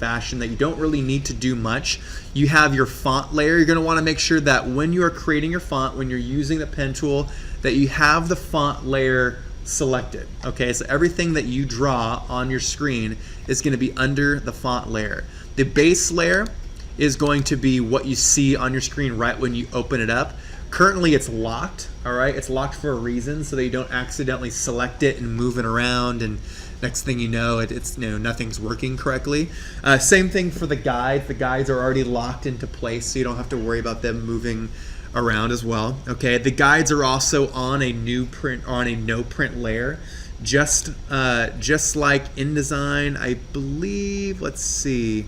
fashion that you don't really need to do much. You have your font layer. You're going to want to make sure that when you are creating your font, when you're using the pen tool, that you have the font layer selected. Okay, so everything that you draw on your screen is going to be under the font layer. The base layer is going to be what you see on your screen right when you open it up. Currently it's locked, all right? It's locked for a reason so that you don't accidentally select it and move it around, and next thing you know, it's nothing's working correctly. Same thing for the guides. The guides are already locked into place, so you don't have to worry about them moving around as well. Okay, the guides are also on a no print layer, just like InDesign, I believe. Let's see.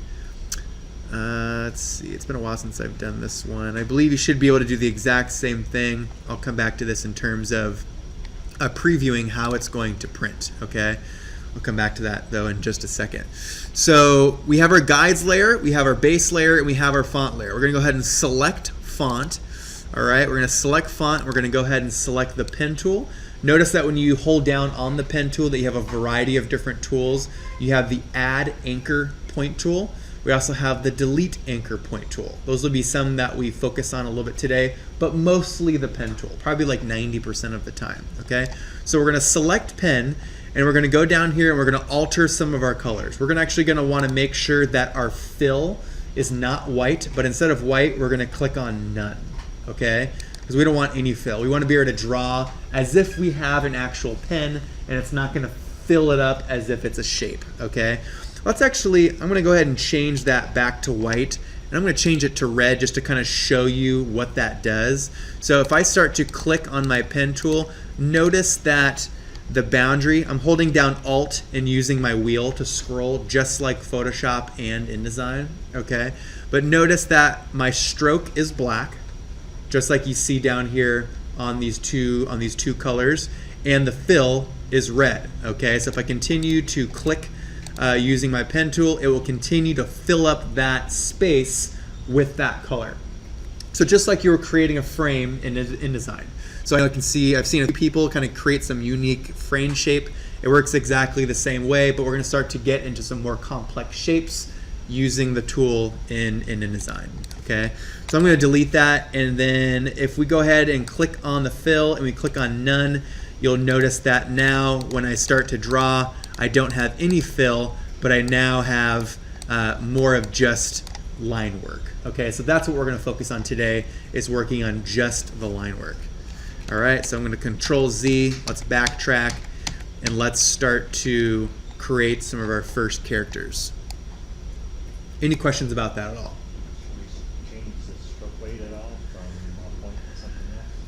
It's been a while since I've done this one. I believe you should be able to do the exact same thing. I'll come back to this in terms of previewing how it's going to print. Okay, we'll come back to that though in just a second. So we have our guides layer, we have our base layer, and we have our font layer. We're going to go ahead and select font. All right, we're going to select font. We're going to go ahead and select the pen tool. Notice that when you hold down on the pen tool that you have a variety of different tools. You have the add anchor point tool. We also have the delete anchor point tool. Those will be some that we focus on a little bit today, but mostly the pen tool, probably like 90% of the time, okay? So we're gonna select pen, and we're gonna go down here and we're gonna alter some of our colors. We're actually gonna wanna make sure that our fill is not white, but instead of white, we're gonna click on none, okay? Because we don't want any fill. We wanna be able to draw as if we have an actual pen, and it's not gonna fill it up as if it's a shape, okay? I'm going to go ahead and change that back to white, and I'm going to change it to red just to kind of show you what that does. So if I start to click on my pen tool, notice that the boundary, I'm holding down Alt and using my wheel to scroll just like Photoshop and InDesign, okay? But notice that my stroke is black, just like you see down here on these two colors, and the fill is red, okay? So if I continue to click using my pen tool, it will continue to fill up that space with that color. So just like you were creating a frame in InDesign. So I can see, I've seen a few people kind of create some unique frame shape. It works exactly the same way, but we're going to start to get into some more complex shapes using the tool in InDesign. Okay, so I'm going to delete that, and then if we go ahead and click on the fill and we click on none, you'll notice that now when I start to draw, I don't have any fill, but I now have more of just line work. Okay, so that's what we're going to focus on today, is working on just the line work. All right, so I'm going to Control Z, let's backtrack, and let's start to create some of our first characters. Any questions about that at all?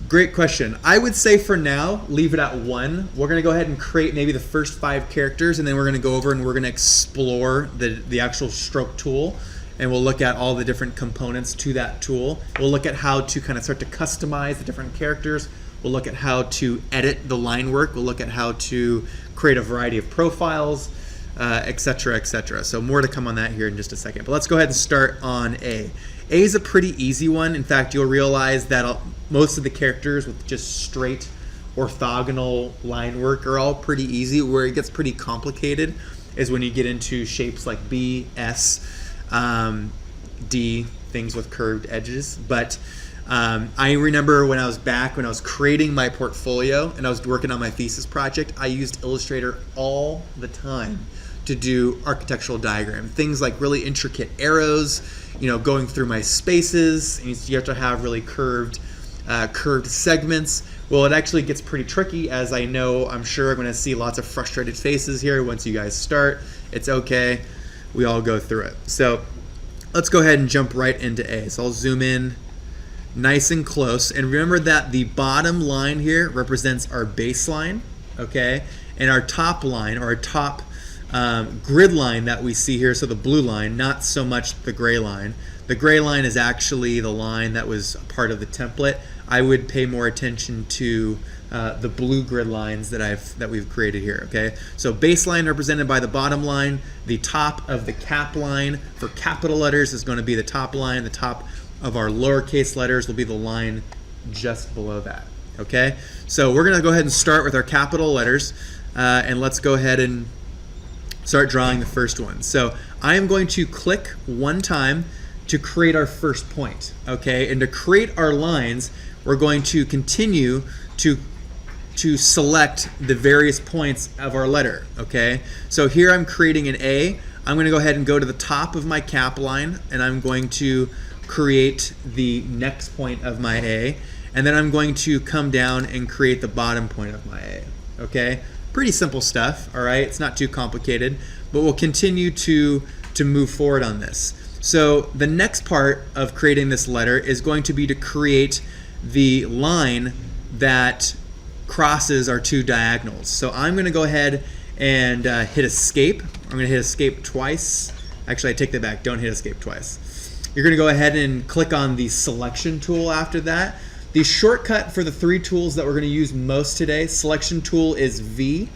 Great question. I would say for now, leave it at 1. We're going to go ahead and create maybe the first 5 characters, and then we're going to go over and we're going to explore the actual stroke tool, and we'll look at all the different components to that tool. We'll look at how to kind of start to customize the different characters. We'll look at how to edit the line work. We'll look at how to create a variety of profiles, etc., etc. So more to come on that here in just a second. But let's go ahead and start on A. A is a pretty easy one. In fact, you'll realize that most of the characters with just straight orthogonal line work are all pretty easy. Where it gets pretty complicated is when you get into shapes like B, S, D, things with curved edges. But I remember when I was creating my portfolio and I was working on my thesis project, I used Illustrator all the time to do architectural diagram. Things like really intricate arrows, going through my spaces. You have to have really curved segments. Well, it actually gets pretty tricky, as I'm sure I'm going to see lots of frustrated faces here once you guys start. It's okay. We all go through it. So let's go ahead and jump right into A. So I'll zoom in nice and close. And remember that the bottom line here represents our baseline, okay? And our top line, or our top grid line that we see here, so the blue line, not so much the gray line. The gray line is actually the line that was a part of the template. I would pay more attention to the blue grid lines that we've created here. Okay, so baseline represented by the bottom line. The top of the cap line for capital letters is going to be the top line. The top of our lowercase letters will be the line just below that. Okay, so we're going to go ahead and start with our capital letters, and let's go ahead and start drawing the first one. So I am going to click one time to create our first point, okay? And to create our lines, we're going to continue to select the various points of our letter, okay? So here I'm creating an A. I'm gonna go ahead and go to the top of my cap line, and I'm going to create the next point of my A, and then I'm going to come down and create the bottom point of my A, okay? Pretty simple stuff, all right? It's not too complicated, but we'll continue to move forward on this. So the next part of creating this letter is going to be to create the line that crosses our two diagonals. So I'm going to go ahead and hit escape. I'm going to hit escape twice. Actually, I take that back. Don't hit escape twice. You're going to go ahead and click on the selection tool after that. The shortcut for the three tools that we're going to use most today, selection tool is V.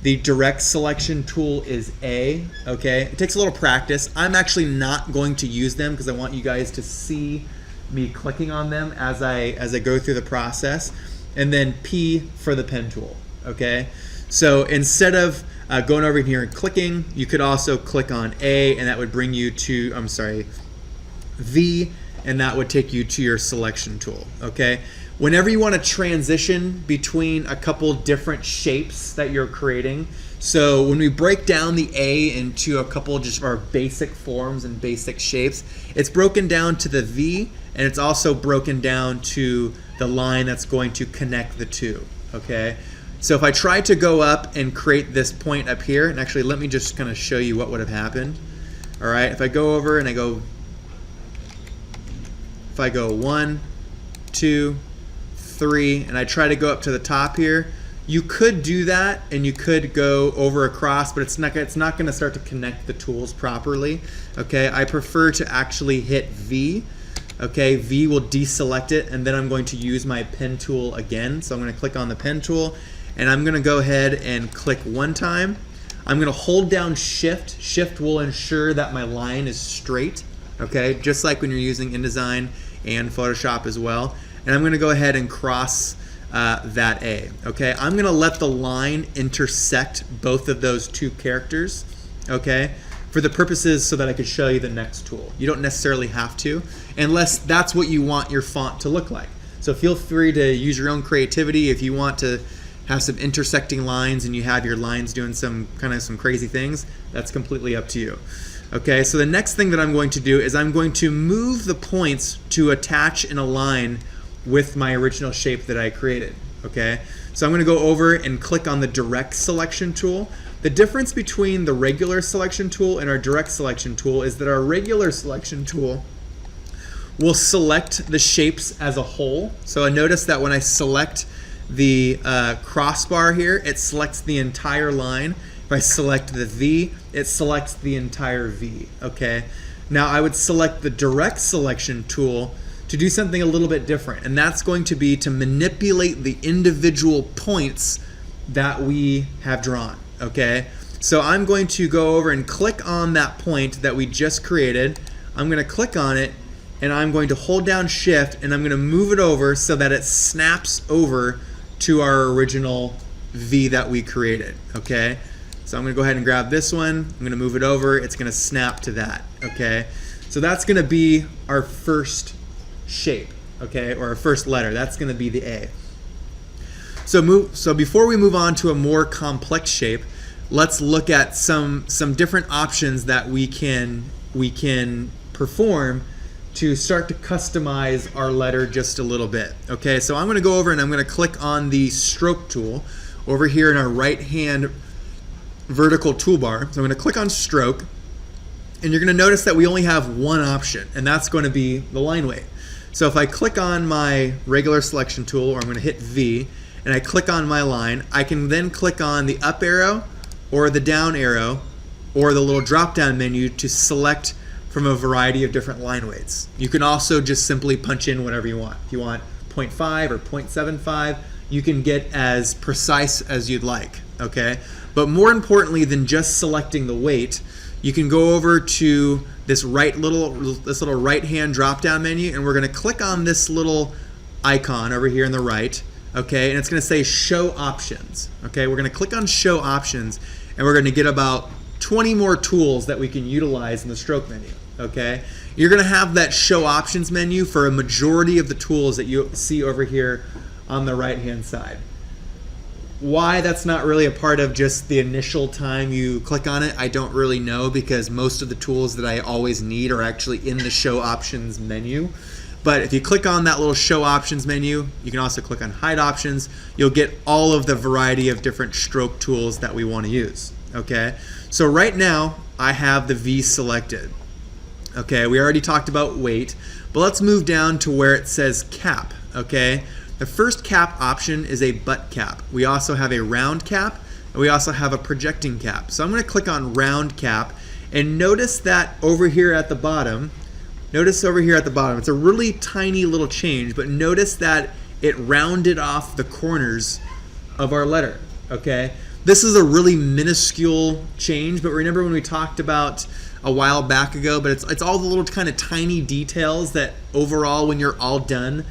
The direct selection tool is A, okay? It takes a little practice. I'm actually not going to use them because I want you guys to see me clicking on them as I go through the process. And then P for the pen tool, okay? So instead of going over here and clicking, you could also click on A, and that would bring you to, I'm sorry, V, and that would take you to your selection tool, okay? Whenever you want to transition between a couple different shapes that you're creating, so when we break down the A into a couple just of our basic forms and basic shapes, it's broken down to the V, and it's also broken down to the line that's going to connect the two, okay? So if I try to go up and create this point up here, and actually let me just kind of show you what would have happened. All right, if I go over and I go 1, 2, 3, and I try to go up to the top here, you could do that and you could go over across, but it's not going to start to connect the tools properly, okay? I prefer to actually hit V. Okay, V will deselect it, and then I'm going to use my pen tool again. So I'm going to click on the pen tool, and I'm going to go ahead and click one time. I'm going to hold down Shift. Shift will ensure that my line is straight, okay, just like when you're using InDesign and Photoshop as well. And I'm going to go ahead and cross that A, okay? I'm going to let the line intersect both of those two characters, okay, for the purposes so that I could show you the next tool. You don't necessarily have to, unless that's what you want your font to look like. So feel free to use your own creativity. If you want to have some intersecting lines and you have your lines doing some crazy things, that's completely up to you. Okay, so the next thing that I'm going to do is I'm going to move the points to attach in a line with my original shape that I created, okay? So I'm going to go over and click on the direct selection tool. The difference between the regular selection tool and our direct selection tool is that our regular selection tool will select the shapes as a whole. So I notice that when I select the crossbar here, it selects the entire line. If I select the V, it selects the entire V, okay? Now I would select the direct selection tool to do something a little bit different, and that's going to be to manipulate the individual points that we have drawn, okay? So I'm going to go over and click on that point that we just created. I'm going to click on it, and I'm going to hold down Shift, and I'm going to move it over so that it snaps over to our original V that we created, okay? So I'm going to go ahead and grab this one. I'm going to move it over. It's going to snap to that, okay? So that's going to be our first shape, okay, or our first letter. That's going to be the A. So before we move on to a more complex shape, let's look at some different options that we can perform to start to customize our letter just a little bit. Okay, so I'm going to go over and I'm going to click on the stroke tool over here in our right hand vertical toolbar. So I'm going to click on stroke, and you're going to notice that we only have one option, and that's going to be the line weight. So if I click on my regular selection tool, or I'm going to hit V, and I click on my line, I can then click on the up arrow or the down arrow or the little drop down menu to select from a variety of different line weights. You can also just simply punch in whatever you want. If you want 0.5 or 0.75, you can get as precise as you'd like, okay? But more importantly than just selecting the weight, you can go over to this little right hand drop down menu, and we're going to click on this little icon over here on the right, okay, and it's going to say show options, okay? We're going to click on show options, and we're going to get about 20 more tools that we can utilize in the stroke menu, okay? You're gonna have that show options menu for a majority of the tools that you see over here on the right-hand side. Why that's not really a part of just the initial time you click on it, I don't really know, because most of the tools that I always need are actually in the show options menu. But if you click on that little show options menu, you can also click on hide options. You'll get all of the variety of different stroke tools that we want to use, okay? So right now, I have the V selected. Okay, we already talked about weight, but let's move down to where it says cap, okay? The first cap option is a butt cap. We also have a round cap, and we also have a projecting cap. So I'm gonna click on round cap, and notice that over here at the bottom, it's a really tiny little change, but notice that it rounded off the corners of our letter, okay? This is a really minuscule change, but remember when we talked about a while back ago, but it's all the little kind of tiny details that overall, when you're all done,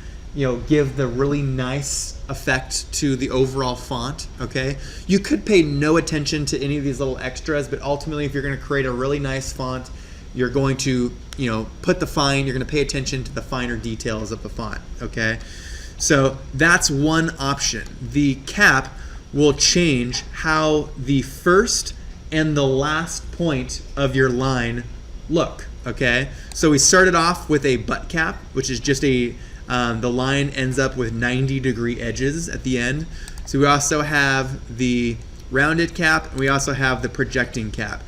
give the really nice effect to the overall font, okay? You could pay no attention to any of these little extras, but ultimately if you're gonna create a really nice font, you're going to, you're gonna pay attention to the finer details of the font, okay? So that's one option. The cap will change how the first and the last point of your line look, okay? So we started off with a butt cap, which is just the line ends up with 90-degree edges at the end. So we also have the rounded cap, and we also have the projecting cap.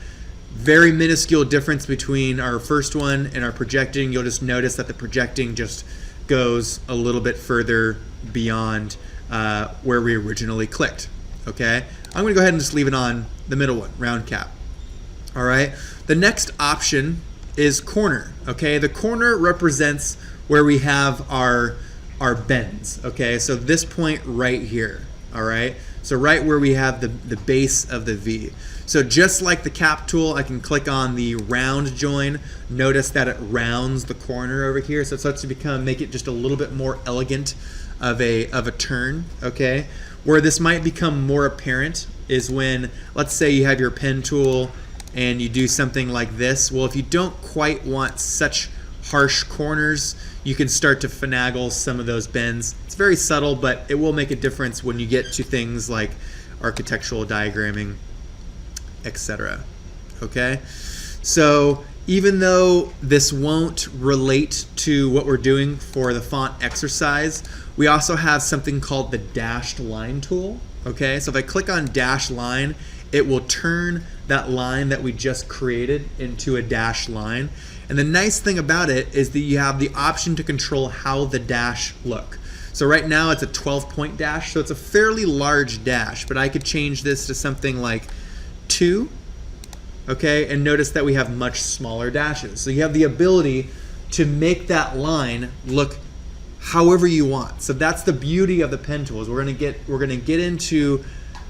Very minuscule difference between our first one and our projecting. You'll just notice that the projecting just goes a little bit further beyond where we originally clicked, okay? I'm gonna go ahead and just leave it on the middle one, round cap. All right, the next option is corner, okay? The corner represents where we have our bends, okay? So this point right here, all right? So right where we have the base of the V. So just like the cap tool, I can click on the round join. Notice that it rounds the corner over here. So it starts to make it just a little bit more elegant of a turn, okay? Where this might become more apparent is when, let's say you have your pen tool and you do something like this. Well, if you don't quite want such harsh corners, you can start to finagle some of those bends. It's very subtle, but it will make a difference when you get to things like architectural diagramming, etc. Okay? So even though this won't relate to what we're doing for the font exercise, we also have something called the dashed line tool. Okay, so if I click on dash line, it will turn that line that we just created into a dashed line. And the nice thing about it is that you have the option to control how the dash look. So right now it's a 12-point dash, so it's a fairly large dash, but I could change this to something like 2, okay, and notice that we have much smaller dashes. So you have the ability to make that line look however you want. So that's the beauty of the pen tools. We're gonna get into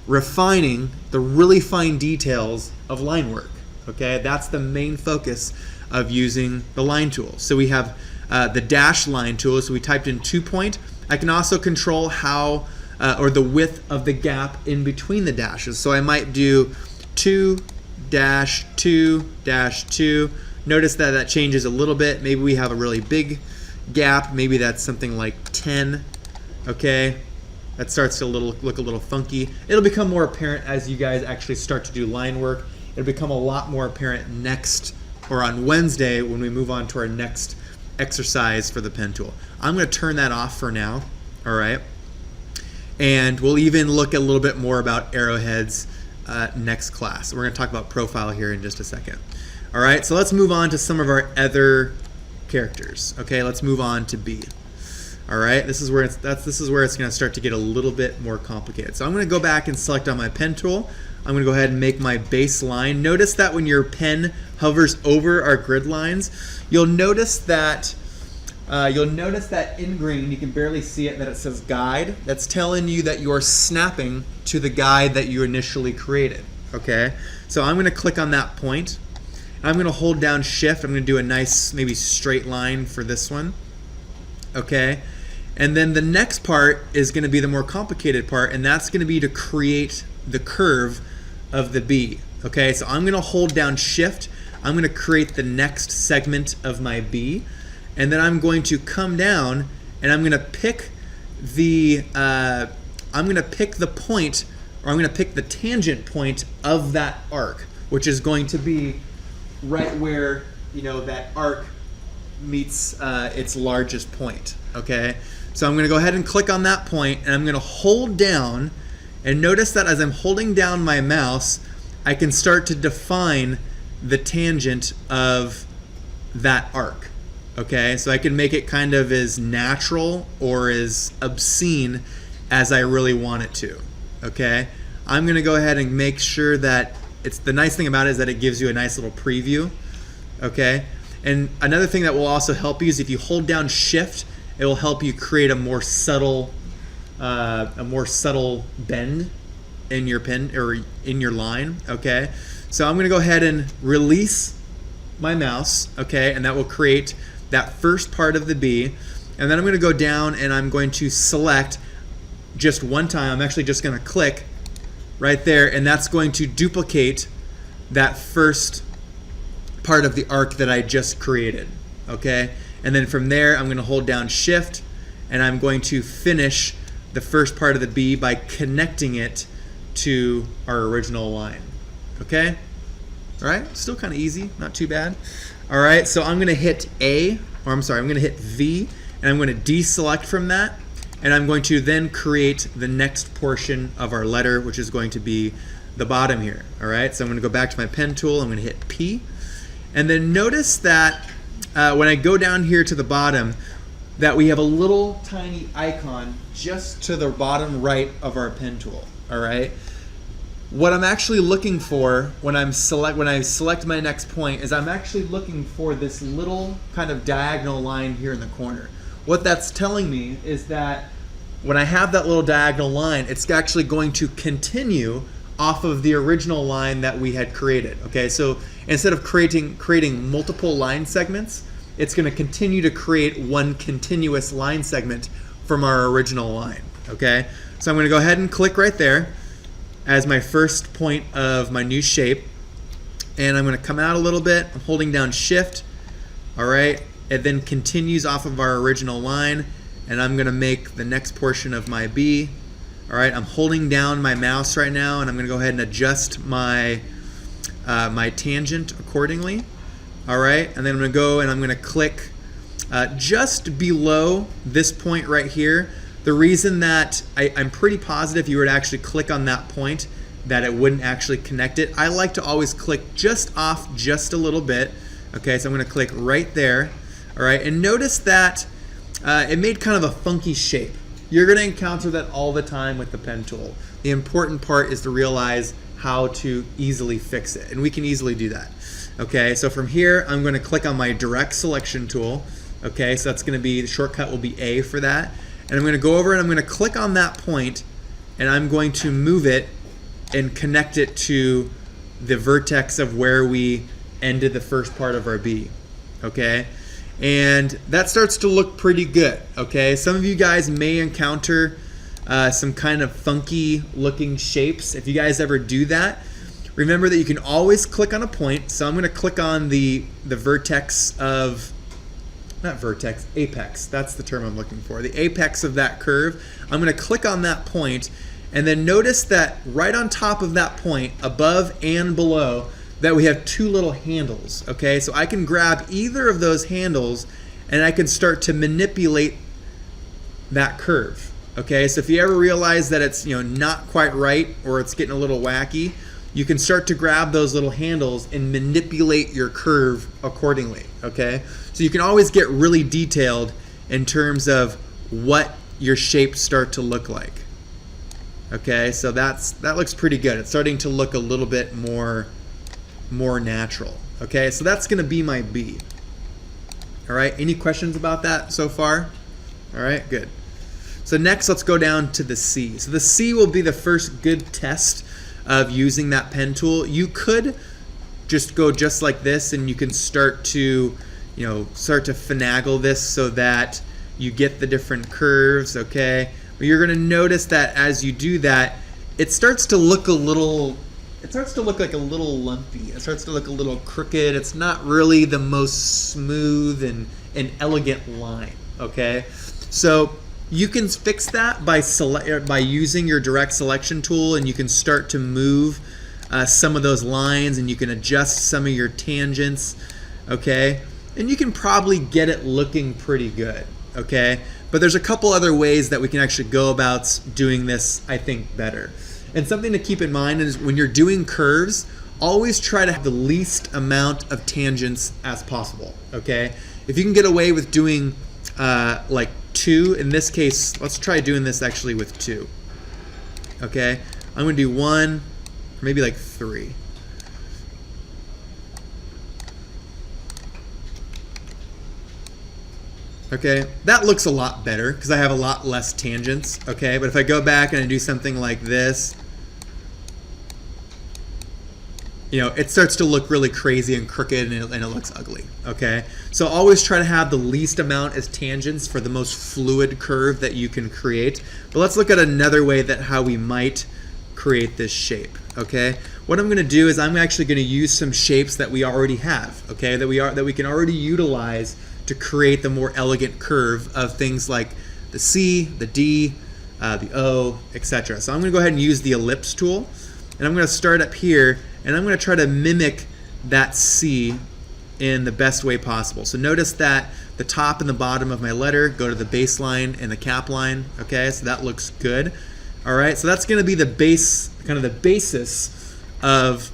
refining the really fine details of line work. Okay, that's the main focus of using the line tool. So we have the dash line tool. So we typed in 2-point. I can also control how or the width of the gap in between the dashes. So I might do 2-2-2. Notice that that changes a little bit. Maybe we have a really big gap. Maybe that's something like 10. Okay, that starts to look a little funky. It'll become more apparent as you guys actually start to do line work. It'll become a lot more apparent next or on Wednesday when we move on to our next exercise for the pen tool. I'm going to turn that off for now. All right, and we'll even look a little bit more about arrowheads next class. We're going to talk about profile here in just a second. All right, so let's move on to some of our other characters. Okay, let's move on to B. All right, this is where it's going to start to get a little bit more complicated. So I'm going to go back and select on my pen tool. I'm going to go ahead and make my base line. Notice that when your pen hovers over our grid lines, you'll notice that in green, you can barely see it, that it says guide. That's telling you that you're snapping to the guide that you initially created. Okay, so I'm going to click on that point. I'm going to hold down shift. I'm going to do a nice maybe straight line for this one. Okay, and then the next part is going to be the more complicated part, and that's going to be to create the curve of the B. Okay, so I'm going to hold down Shift. I'm going to create the next segment of my B, and then I'm going to come down and I'm going to pick the point, or I'm going to pick the tangent point of that arc, which is going to be right where, you know, that arc meets its largest point. Okay, so I'm going to go ahead and click on that point, and I'm going to hold down, and notice that as I'm holding down my mouse, I can start to define the tangent of that arc. Okay, so I can make it kind of as natural or as obscene as I really want it to. Okay, I'm going to go ahead and make sure that it's, the nice thing about it is that it gives you a nice little preview. Okay, and another thing that will also help you is if you hold down Shift, it will help you create a more subtle bend in your pen or in your line. Okay, so I'm going to go ahead and release my mouse. Okay, and that will create that first part of the B, and then I'm going to go down and I'm going to select just one time. I'm actually just going to click right there, and that's going to duplicate that first part of the arc that I just created. Okay, and then from there I'm going to hold down Shift, and I'm going to finish the first part of the B by connecting it to our original line. Okay, all right, still kind of easy, not too bad. All right, so I'm going to hit I'm going to hit V, and I'm going to deselect from that, and I'm going to then create the next portion of our letter, which is going to be the bottom here. All right, so I'm going to go back to my pen tool. I'm going to hit P, and then notice that when I go down here to the bottom, that we have a little tiny icon just to the bottom right of our pen tool. All right. What I'm actually looking for when I select my next point is I'm actually looking for this little kind of diagonal line here in the corner. What that's telling me is that when I have that little diagonal line, it's actually going to continue off of the original line that we had created. Okay, so instead of creating multiple line segments, it's going to continue to create one continuous line segment from our original line. Okay, so I'm going to go ahead and click right there as my first point of my new shape, and I'm going to come out a little bit. I'm holding down Shift. All right, it then continues off of our original line, and I'm going to make the next portion of my B. All right, I'm holding down my mouse right now, and I'm going to go ahead and adjust my my tangent accordingly. All right, and then I'm going to go and I'm going to click just below this point right here. The reason that I'm pretty positive if you were to actually click on that point that it wouldn't actually connect it. I like to always click just off just a little bit. Okay, so I'm going to click right there. All right, and notice that it made kind of a funky shape. You're going to encounter that all the time with the pen tool. The important part is to realize how to easily fix it, and we can easily do that. Okay, so from here I'm going to click on my direct selection tool. Okay, so that's going to be, the shortcut will be A for that. And I'm going to go over and I'm going to click on that point, and I'm going to move it and connect it to the vertex of where we ended the first part of our B. Okay, and that starts to look pretty good. Okay, some of you guys may encounter some kind of funky looking shapes. If you guys ever do that, remember that you can always click on a point. So I'm going to click on the vertex of, not vertex, apex. That's the term I'm looking for. The apex of that curve. I'm going to click on that point, and then notice that right on top of that point, above and below, that we have two little handles. Okay, so I can grab either of those handles and I can start to manipulate that curve. Okay, so if you ever realize that it's, you know, not quite right or it's getting a little wacky, you can start to grab those little handles and manipulate your curve accordingly. Okay, so you can always get really detailed in terms of what your shapes start to look like. Okay, so that looks pretty good. It's starting to look a little bit more natural. Okay, so that's going to be my B. All right, any questions about that so far? All right, good. So next, let's go down to the C. So the C will be the first good test of using that pen tool. You could just go just like this, and you can start to finagle this so that you get the different curves. Okay, but you're going to notice that as you do that, it starts to look a little it starts to look like a little lumpy. It starts to look a little crooked. It's not really the most smooth and elegant line, okay? So you can fix that by using your direct selection tool, and you can start to move some of those lines, and you can adjust some of your tangents, okay? And you can probably get it looking pretty good, okay? But there's a couple other ways that we can actually go about doing this, I think, better. And something to keep in mind is when you're doing curves, always try to have the least amount of tangents as possible, okay? If you can get away with doing like 2, in this case, let's try doing this actually with 2, okay? I'm gonna do 1, or maybe like 3. Okay, that looks a lot better because I have a lot less tangents, okay? But if I go back and I do something like this, you know, it starts to look really crazy and crooked, and it looks ugly, okay? So always try to have the least amount as tangents for the most fluid curve that you can create. But let's look at another way that how we might create this shape, okay? What I'm gonna do is I'm actually gonna use some shapes that we already have, okay? That we can already utilize to create the more elegant curve of things like the C, the D, the O, etc. So I'm going to go ahead and use the ellipse tool, and I'm going to start up here, and I'm going to try to mimic that C in the best way possible. So notice that the top and the bottom of my letter go to the baseline and the cap line, okay? So that looks good. All right, so that's going to be the base, kind of the basis of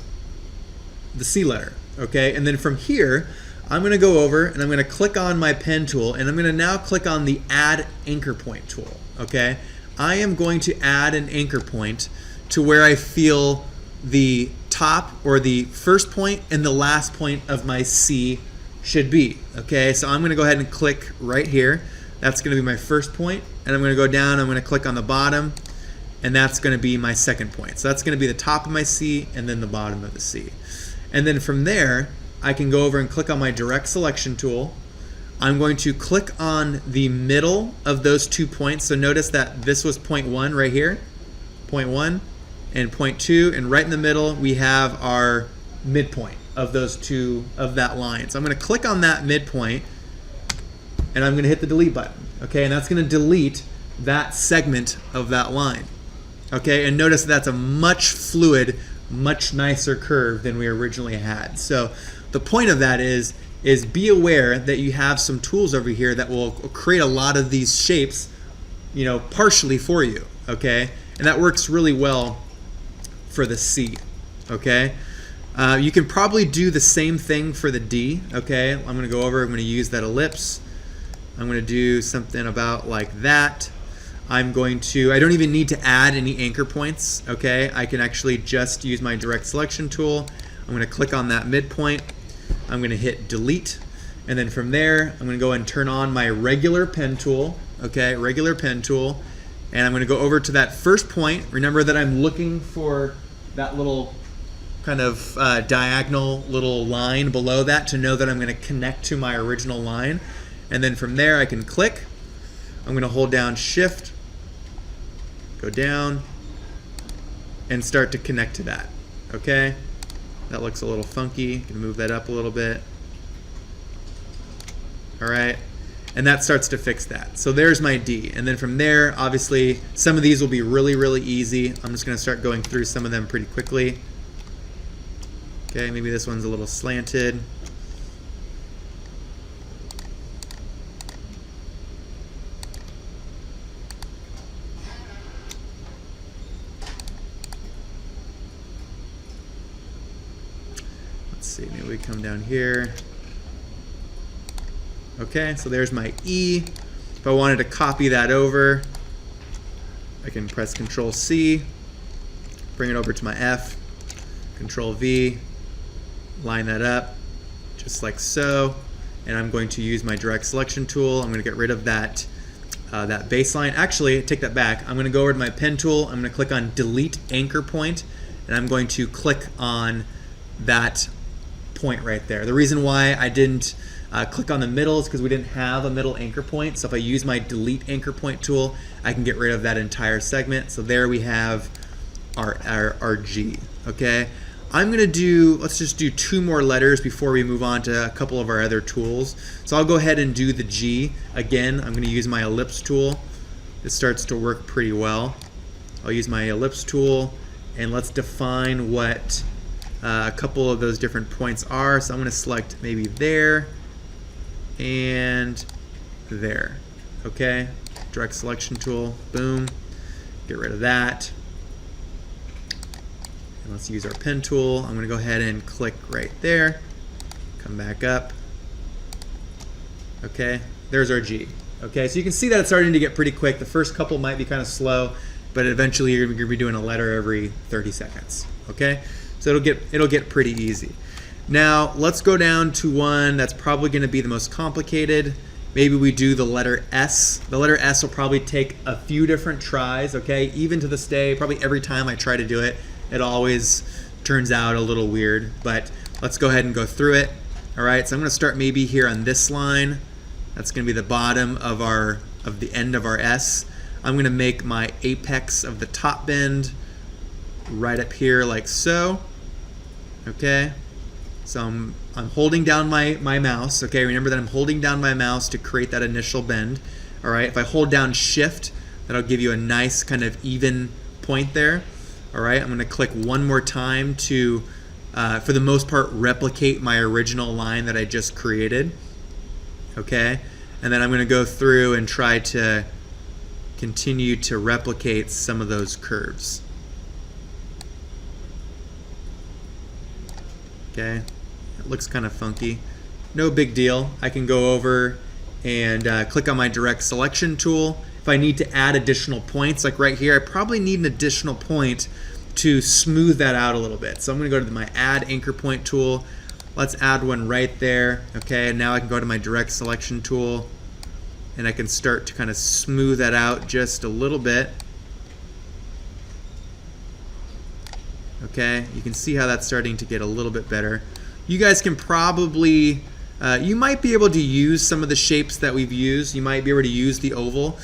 the C letter, okay? And then from here, I'm going to go over and I'm going to click on my pen tool, and I'm going to now click on the add anchor point tool, okay? I am going to add an anchor point to where I feel the top or the first point and the last point of my C should be, okay? So I'm going to go ahead and click right here. That's going to be my first point, and I'm going to go down, I'm going to click on the bottom, and that's going to be my second point. So that's going to be the top of my C and then the bottom of the C. And then from there, I can go over and click on my direct selection tool. I'm going to click on the middle of those 2 points. So notice that this was point 1 right here, point 1 and point 2, and right in the middle we have our midpoint of those two, of that line. So I'm going to click on that midpoint, and I'm going to hit the delete button, okay? And that's going to delete that segment of that line, okay? And notice that's a much fluid, much nicer curve than we originally had. So the point of that is be aware that you have some tools over here that will create a lot of these shapes, you know, partially for you, okay? And that works really well for the C, okay? You can probably do the same thing for the D, okay? I'm going to go over, I'm going to use that ellipse. I'm going to do something about like that. I don't even need to add any anchor points, okay? I can actually just use my direct selection tool. I'm going to click on that midpoint. I'm going to hit delete, and then from there I'm going to go and turn on my regular pen tool, okay, regular pen tool, and I'm going to go over to that first point. Remember that I'm looking for that little kind of diagonal little line below that to know that I'm going to connect to my original line, and then from there I can click. I'm going to hold down shift, go down, and start to connect to that, okay? That looks a little funky. Can move that up a little bit. All right, and that starts to fix that. So there's my D, and then from there, obviously, some of these will be really, really easy. I'm just gonna start going through some of them pretty quickly. Okay, maybe this one's a little slanted. See, maybe we come down here. Okay, so there's my E. If I wanted to copy that over, I can press Control C, bring it over to my F, Control V, line that up just like so, and I'm going to use my direct selection tool. I'm going to get rid of that that baseline. Actually, take that back. I'm going to go over to my pen tool. I'm going to click on delete anchor point, and I'm going to click on that point right there. The reason why I didn't click on the middle is because we didn't have a middle anchor point. So if I use my delete anchor point tool, I can get rid of that entire segment. So there we have our G. okay? I'm gonna do, let's just do 2 more letters before we move on to a couple of our other tools. So I'll go ahead and do the G. Again, I'm gonna use my ellipse tool. This starts to work pretty well. I'll use my ellipse tool, and let's define what a couple of those different points are. So I'm gonna select maybe there and there, okay? Direct selection tool, boom, get rid of that. And let's use our pen tool. I'm gonna go ahead and click right there, come back up, okay? There's our G, okay? So you can see that it's starting to get pretty quick. The first couple might be kind of slow, but eventually you're gonna be doing a letter every 30 seconds, okay? So it'll get pretty easy. Now let's go down to one that's probably gonna be the most complicated. Maybe we do the letter S. The letter S will probably take a few different tries, okay? Even to this day, probably every time I try to do it, it always turns out a little weird, but let's go ahead and go through it. All right, so I'm gonna start maybe here on this line. That's gonna be the bottom of the end of our S. I'm gonna make my apex of the top bend right up here like so, okay? So I'm holding down my mouse, okay? Remember that I'm holding down my mouse to create that initial bend, all right? If I hold down Shift, that'll give you a nice kind of even point there, all right? I'm gonna click one more time to, for the most part, replicate my original line that I just created, okay? And then I'm gonna go through and try to continue to replicate some of those curves. Okay, it looks kind of funky. No big deal. I can go over and click on my direct selection tool. If I need to add additional points, like right here, I probably need an additional point to smooth that out a little bit. So I'm gonna go to my add anchor point tool. Let's add one right there. Okay, and now I can go to my direct selection tool and I can start to kind of smooth that out just a little bit. Okay, you can see how that's starting to get a little bit better. You guys can probably, you might be able to use some of the shapes that we've used. You might be able to use the oval.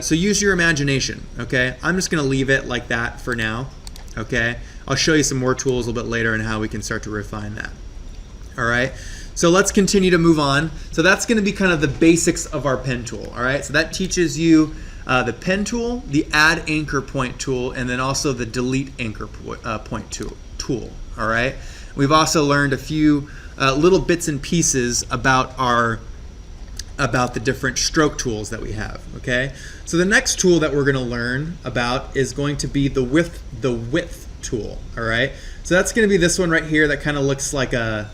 So use your imagination, okay? I'm just gonna leave it like that for now, okay? I'll show you some more tools a little bit later on how we can start to refine that. All right, so let's continue to move on. So that's gonna be kind of the basics of our pen tool, all right? So that teaches you the pen tool, the add anchor point tool, and then also the delete anchor point tool, all right? We've also learned a few little bits and pieces about the different stroke tools that we have, okay? So the next tool that we're gonna learn about is going to be the width tool, all right? So that's gonna be this one right here that kind of looks like a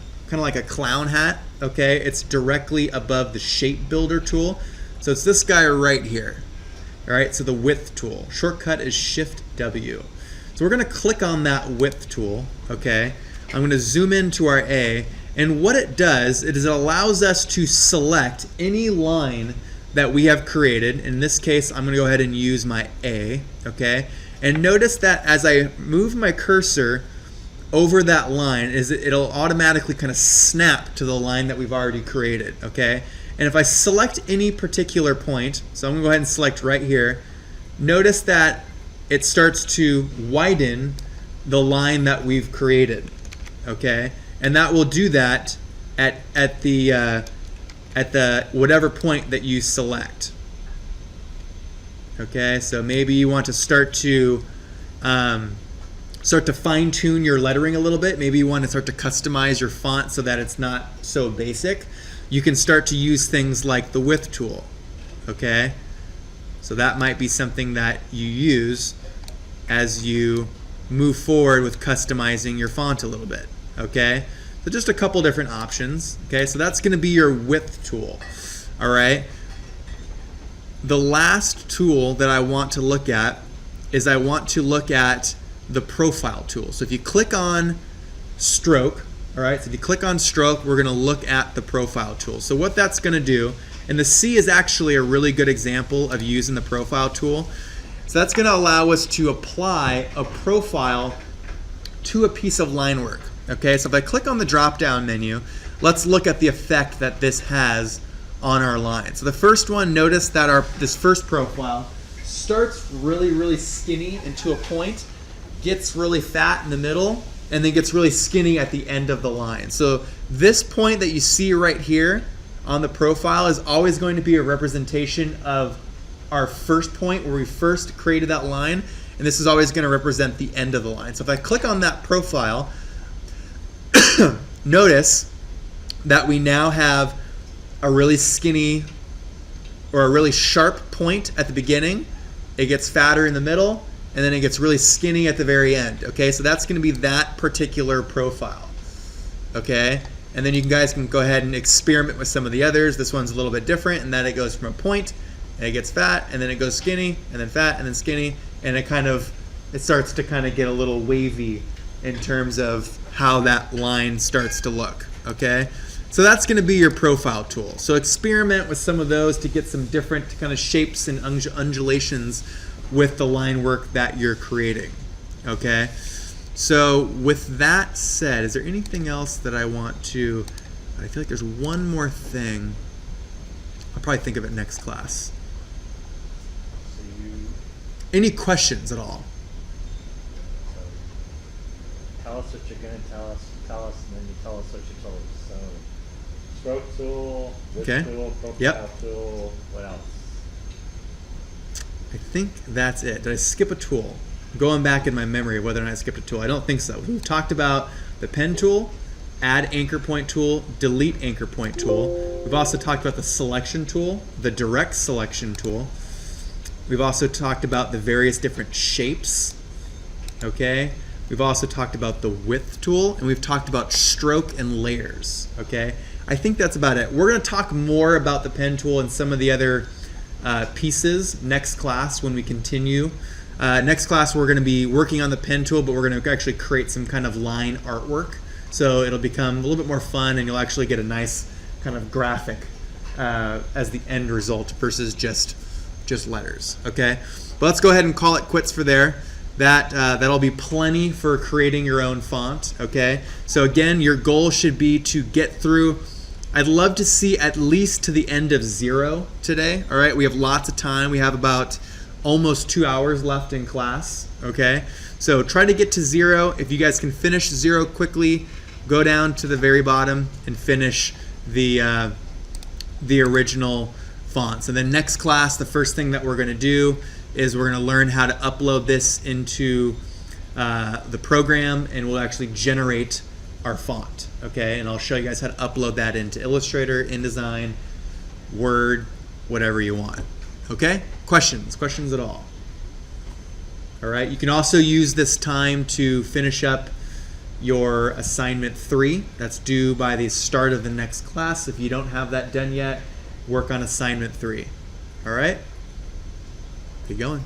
clown hat, okay? It's directly above the shape builder tool. So it's this guy right here. All right, so the width tool. Shortcut is Shift W. So we're gonna click on that width tool, okay? I'm gonna zoom into our A, and what it does is it allows us to select any line that we have created. In this case, I'm gonna go ahead and use my A, okay? And notice that as I move my cursor over that line, it'll automatically kind of snap to the line that we've already created, okay? And if I select any particular point, so I'm gonna go ahead and select right here, notice that it starts to widen the line that we've created, okay? And that will do that at the whatever point that you select. Okay, so maybe you want to start to fine-tune your lettering a little bit. Maybe you want to start to customize your font so that it's not so basic. You can start to use things like the width tool, okay? So that might be something that you use as you move forward with customizing your font a little bit, okay? So just a couple different options, okay? So that's gonna be your width tool, all right? The last tool that I want to look at is I want to look at the profile tool. So if you click on stroke, all right, so if you click on stroke, we're gonna look at the profile tool. So what that's gonna do, and the C is actually a really good example of using the profile tool. So that's gonna allow us to apply a profile to a piece of line work, okay? So if I click on the drop-down menu, let's look at the effect that this has on our line. So the first one, notice that this first profile starts really, really skinny into a point, gets really fat in the middle and then gets really skinny at the end of the line. So this point that you see right here on the profile is always going to be a representation of our first point where we first created that line, and this is always going to represent the end of the line. So if I click on that profile, notice that we now have a really skinny or a really sharp point at the beginning. It gets fatter in the middle, and then it gets really skinny at the very end. Okay, so that's going to be that particular profile. Okay, and then you guys can go ahead and experiment with some of the others. This one's a little bit different in that it goes from a point, and it gets fat, and then it goes skinny, and then fat, and then skinny, and it starts to kind of get a little wavy in terms of how that line starts to look. Okay, so that's going to be your profile tool. So experiment with some of those to get some different kind of shapes and undulations with the line work that you're creating. Okay, so with that said, is there anything else that I want to, I feel like there's one more thing. I'll probably think of it next class. Any questions at all? Tell us what you're going to tell us, and then you tell us what you told us. So, stroke tool, width tool, profile tool, what else? I think that's it. Did I skip a tool? I'm going back in my memory of whether or not I skipped a tool. I don't think so. We've talked about the pen tool, add anchor point tool, delete anchor point tool. We've also talked about the selection tool, the direct selection tool. We've also talked about the various different shapes. Okay. We've also talked about the width tool, and we've talked about stroke and layers. Okay. I think that's about it. We're going to talk more about the pen tool and some of the other pieces next class when we continue. Next class we're going to be working on the pen tool, but we're going to actually create some kind of line artwork. So it'll become a little bit more fun, and you'll actually get a nice kind of graphic as the end result versus just letters. Okay, but let's go ahead and call it quits for there. That'll be plenty for creating your own font. Okay, so again, your goal should be to get through. I'd love to see at least to the end of 0 today. All right, we have lots of time. We have about almost 2 hours left in class. Okay, so try to get to 0. If you guys can finish 0 quickly, go down to the very bottom and finish the original fonts. And then next class, the first thing that we're going to do is we're going to learn how to upload this into the program, and we'll actually generate our font. Okay, and I'll show you guys how to upload that into Illustrator, InDesign, Word, whatever you want. Okay, questions at all? All right, you can also use this time to finish up your assignment 3. That's due by the start of the next class. If you don't have that done yet, work on assignment 3. All right, keep going.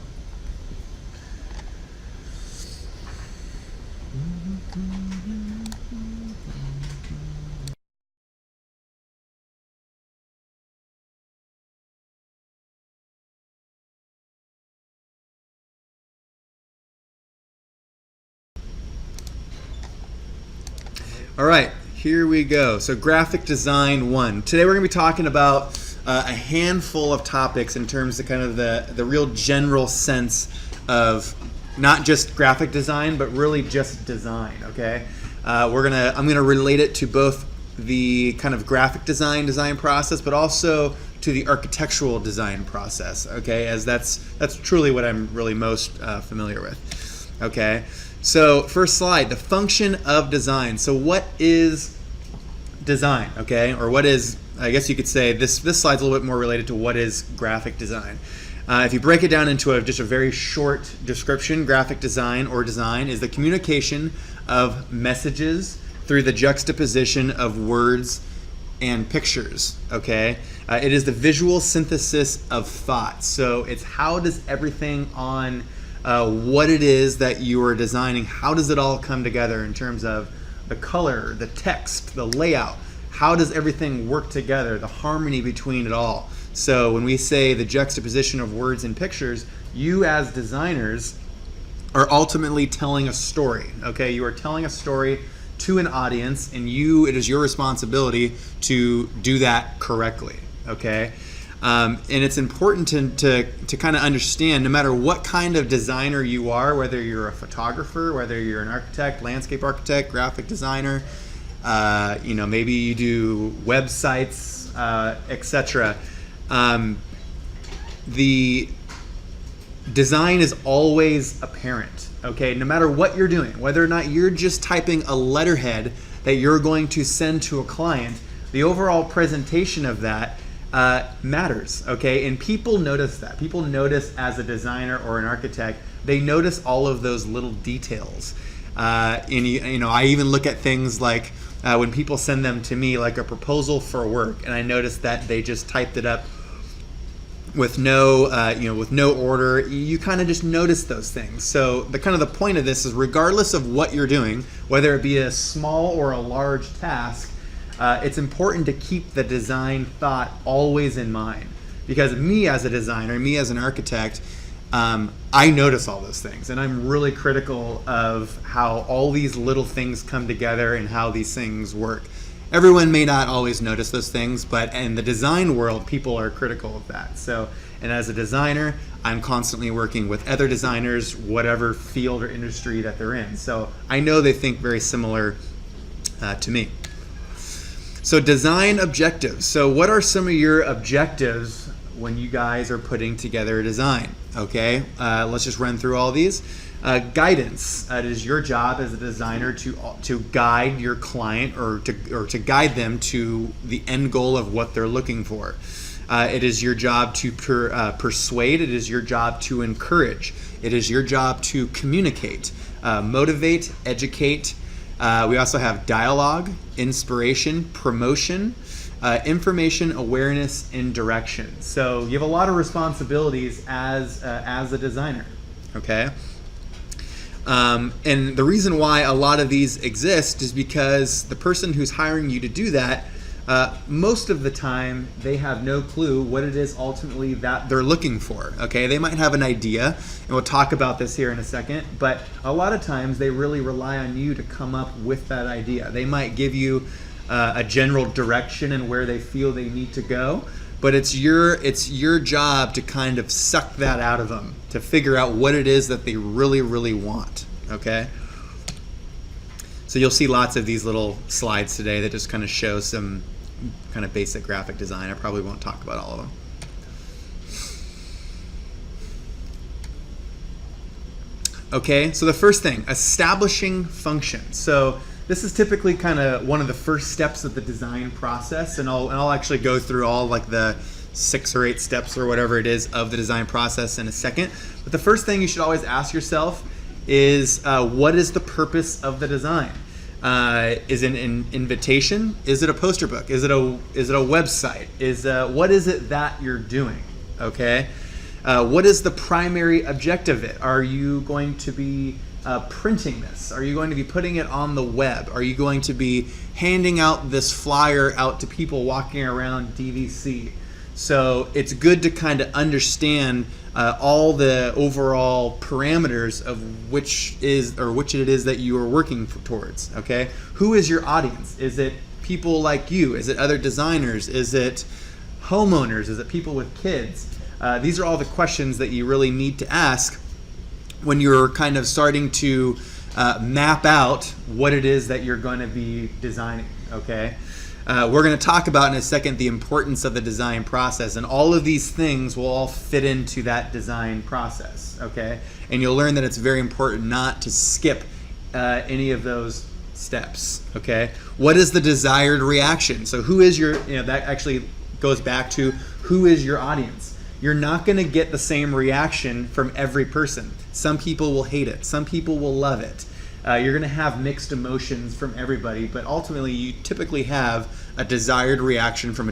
All right, here we go. So graphic design 1. Today we're going to be talking about a handful of topics in terms of kind of the real general sense of not just graphic design, but really just design. Okay, I'm gonna relate it to both the kind of graphic design process, but also to the architectural design process. Okay, as that's truly what I'm really most familiar with. Okay. So first slide, the function of design. So what is design, okay? Or what is, I guess you could say, this slide's a little bit more related to what is graphic design. If you break it down into just a very short description, graphic design or design is the communication of messages through the juxtaposition of words and pictures, okay? It is the visual synthesis of thought. So it's how does everything on what it is that you are designing, how does it all come together in terms of the color, the text, the layout, how does everything work together, the harmony between it all. So when we say the juxtaposition of words and pictures, you as designers are ultimately telling a story, okay? You are telling a story to an audience, and it is your responsibility to do that correctly, okay? And it's important to kind of understand, no matter what kind of designer you are, whether you're a photographer, whether you're an architect, landscape architect, graphic designer, maybe you do websites, etc. The design is always apparent, okay? No matter what you're doing, whether or not you're just typing a letterhead that you're going to send to a client, the overall presentation of that matters, okay? And people notice that. People notice, as a designer or an architect, they notice all of those little details. I even look at things like when people send them to me, like a proposal for work, and I notice that they just typed it up with no order. You kind of just notice those things. So the point of this is, regardless of what you're doing, whether it be a small or a large task, it's important to keep the design thought always in mind. Because me as a designer, me as an architect, I notice all those things, and I'm really critical of how all these little things come together and how these things work. Everyone may not always notice those things, but in the design world, people are critical of that. So, and as a designer, I'm constantly working with other designers, whatever field or industry that they're in. So I know they think very similar to me. So design objectives. So what are some of your objectives when you guys are putting together a design? Okay, let's just run through all these. Guidance. It is your job as a designer to guide your client or to guide them to the end goal of what they're looking for. It is your job to persuade. It is your job to encourage. It is your job to communicate, motivate, educate. We also have dialogue, inspiration, promotion, information, awareness, and direction. So you have a lot of responsibilities as a designer. Okay. And the reason why a lot of these exist is because the person who's hiring you to do that, most of the time, they have no clue what it is ultimately that they're looking for. Okay, they might have an idea, and we'll talk about this here in a second, but a lot of times they really rely on you to come up with that idea. They might give you a general direction and where they feel they need to go, but it's your job to kind of suck that out of them, to figure out what it is that they really, really want, okay? So you'll see lots of these little slides today that just kind of show some kind of basic graphic design. I probably won't talk about all of them. Okay, so the first thing, establishing function. So this is typically kind of one of the first steps of the design process, and I'll actually go through all like the 6 or 8 steps or whatever it is of the design process in a second. But the first thing you should always ask yourself is what is the purpose of the design? Is it an invitation? Is it a poster book? Is it a website? What is it that you're doing? Okay. What is the primary objective of it? Are you going to be printing this? Are you going to be putting it on the web? Are you going to be handing out this flyer out to people walking around DVC? So it's good to kind of understand all the overall parameters of which it is that you are working towards. Okay, who is your audience? Is it people like you? Is it other designers? Is it homeowners? Is it people with kids? These are all the questions that you really need to ask when you're kind of starting to map out what it is that you're going to be designing. Okay. We're going to talk about in a second the importance of the design process, and all of these things will all fit into that design process, okay? And you'll learn that it's very important not to skip any of those steps, okay? What is the desired reaction? So who is that actually goes back to who is your audience. You're not going to get the same reaction from every person. Some people will hate it. Some people will love it. You're going to have mixed emotions from everybody, but ultimately you typically have a desired reaction from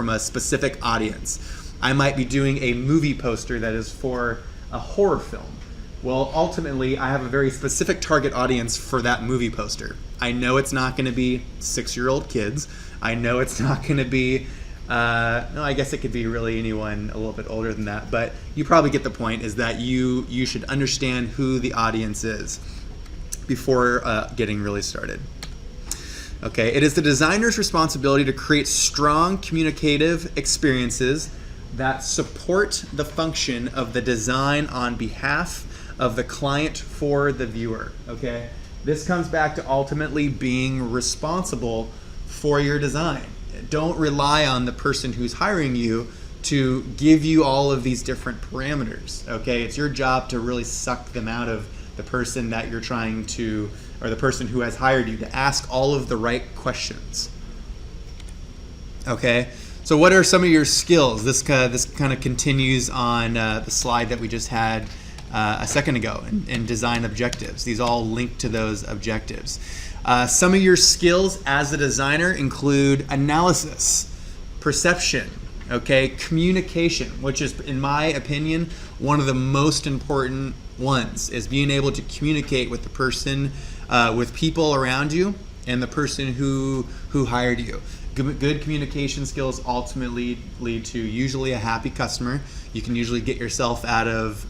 a specific audience. I might be doing a movie poster that is for a horror film. Well, ultimately I have a very specific target audience for that movie poster. I know it's not going to be 6-year-old kids. I know it's not going to be I guess it could be really anyone a little bit older than that, but you probably get the point, is that you should understand who the audience is before getting really started. Okay, it is the designer's responsibility to create strong communicative experiences that support the function of the design on behalf of the client for the viewer. Okay, this comes back to ultimately being responsible for your design. Don't rely on the person who's hiring you to give you all of these different parameters. Okay, it's your job to really suck them out of the person that you're trying to, or the person who has hired you, to ask all of the right questions. Okay, so what are some of your skills? This kind of continues on the slide that we just had a second ago in design objectives. These all link to those objectives. Some of your skills as a designer include analysis, perception, okay, communication, which is, in my opinion, one of the most important ones, is being able to communicate with the person, with people around you, and the person who hired you. Good communication skills ultimately lead to usually a happy customer. You can usually get yourself out of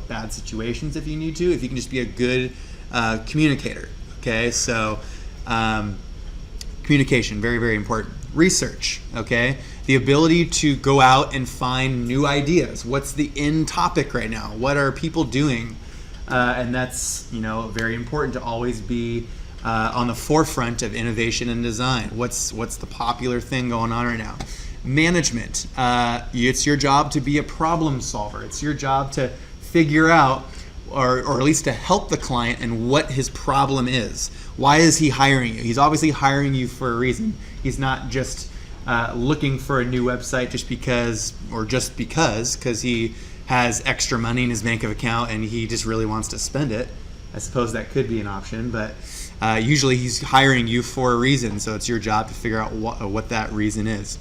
bad situations if you need to, if you can just be a good communicator. Okay, so communication, very, very important. Research, okay? The ability to go out and find new ideas. What's the in topic right now? What are people doing? And that's, very important to always be on the forefront of innovation and design. What's the popular thing going on right now? Management. It's your job to be a problem solver. It's your job to figure out, or at least to help the client in what his problem is. Why is he hiring you? He's obviously hiring you for a reason. He's not just looking for a new website just because he has extra money in his bank account and he just really wants to spend it. I suppose that could be an option, but usually he's hiring you for a reason, so it's your job to figure out what that reason is.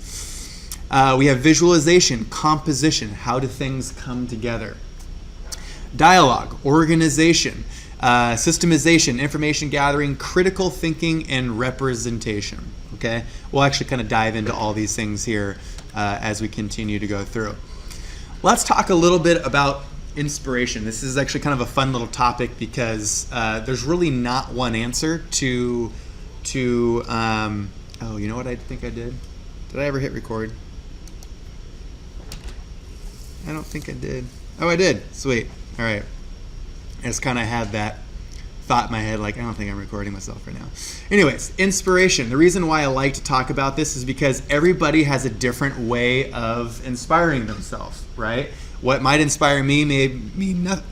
We have visualization, composition, how do things come together? Dialogue, organization, systemization, information gathering, critical thinking, and representation. Okay, we'll actually kind of dive into all these things here as we continue to go through. Let's talk a little bit about inspiration. This is actually kind of a fun little topic because there's really not one answer to oh, you know what I think I did? Did I ever hit record? I don't think I did. Oh, I did. Sweet. All right. I just kind of had that thought in my head, like, I don't think I'm recording myself right now. Anyways, inspiration. The reason why I like to talk about this is because everybody has a different way of inspiring themselves, right? What might inspire me may not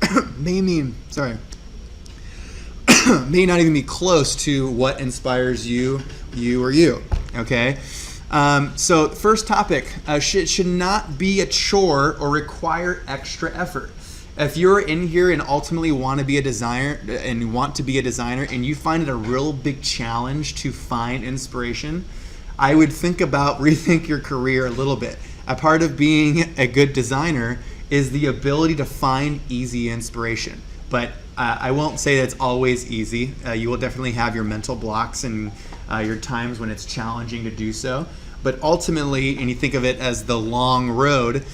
even be close to what inspires you. Okay? So the first topic, should not be a chore or require extra effort. If you're in here and ultimately want to be a designer and you find it a real big challenge to find inspiration, I would rethink your career a little bit. A part of being a good designer is the ability to find easy inspiration. But I won't say that it's always easy. You will definitely have your mental blocks and your times when it's challenging to do so. But ultimately, and you think of it as the long road,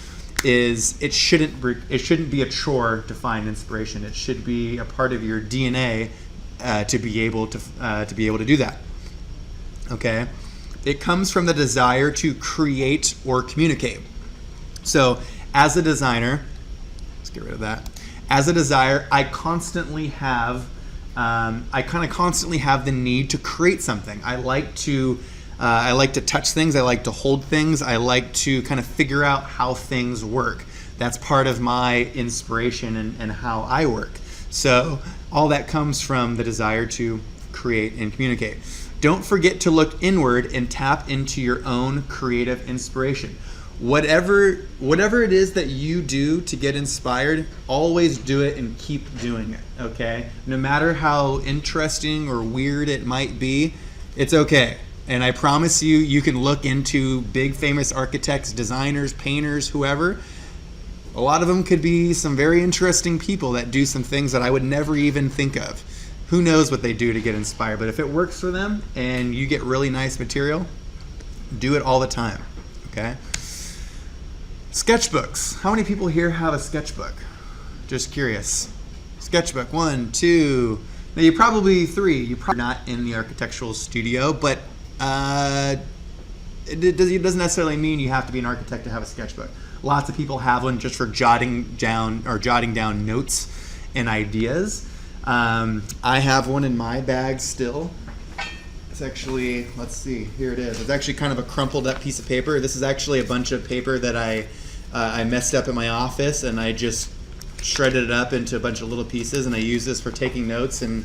it shouldn't be a chore to find inspiration. It should be a part of your DNA to be able to do that. Okay, it comes from the desire to create or communicate. So, as a designer, let's get rid of that. As a designer, I constantly have the need to create something. I like to touch things. I like to hold things. I like to kind of figure out how things work. That's part of my inspiration and how I work. So all that comes from the desire to create and communicate. Don't forget to look inward and tap into your own creative inspiration. Whatever it is that you do to get inspired, always do it and keep doing it, okay? No matter how interesting or weird it might be, it's okay. And I promise you can look into big famous architects, designers, painters, whoever. A lot of them could be some very interesting people that do some things that I would never even think of. Who knows what they do to get inspired, but if it works for them and you get really nice material, do it all the time, okay? Sketchbooks. How many people here have a sketchbook? Just curious. Sketchbook, 1, 2, Now you probably you're probably not in the architectural studio, but it doesn't necessarily mean you have to be an architect to have a sketchbook. Lots of people have one just for jotting down notes and ideas. I have one in my bag still. It's actually, let's see, here it is. It's actually kind of a crumpled up piece of paper. This is actually a bunch of paper that I messed up in my office, and I just shredded it up into a bunch of little pieces, and I use this for taking notes and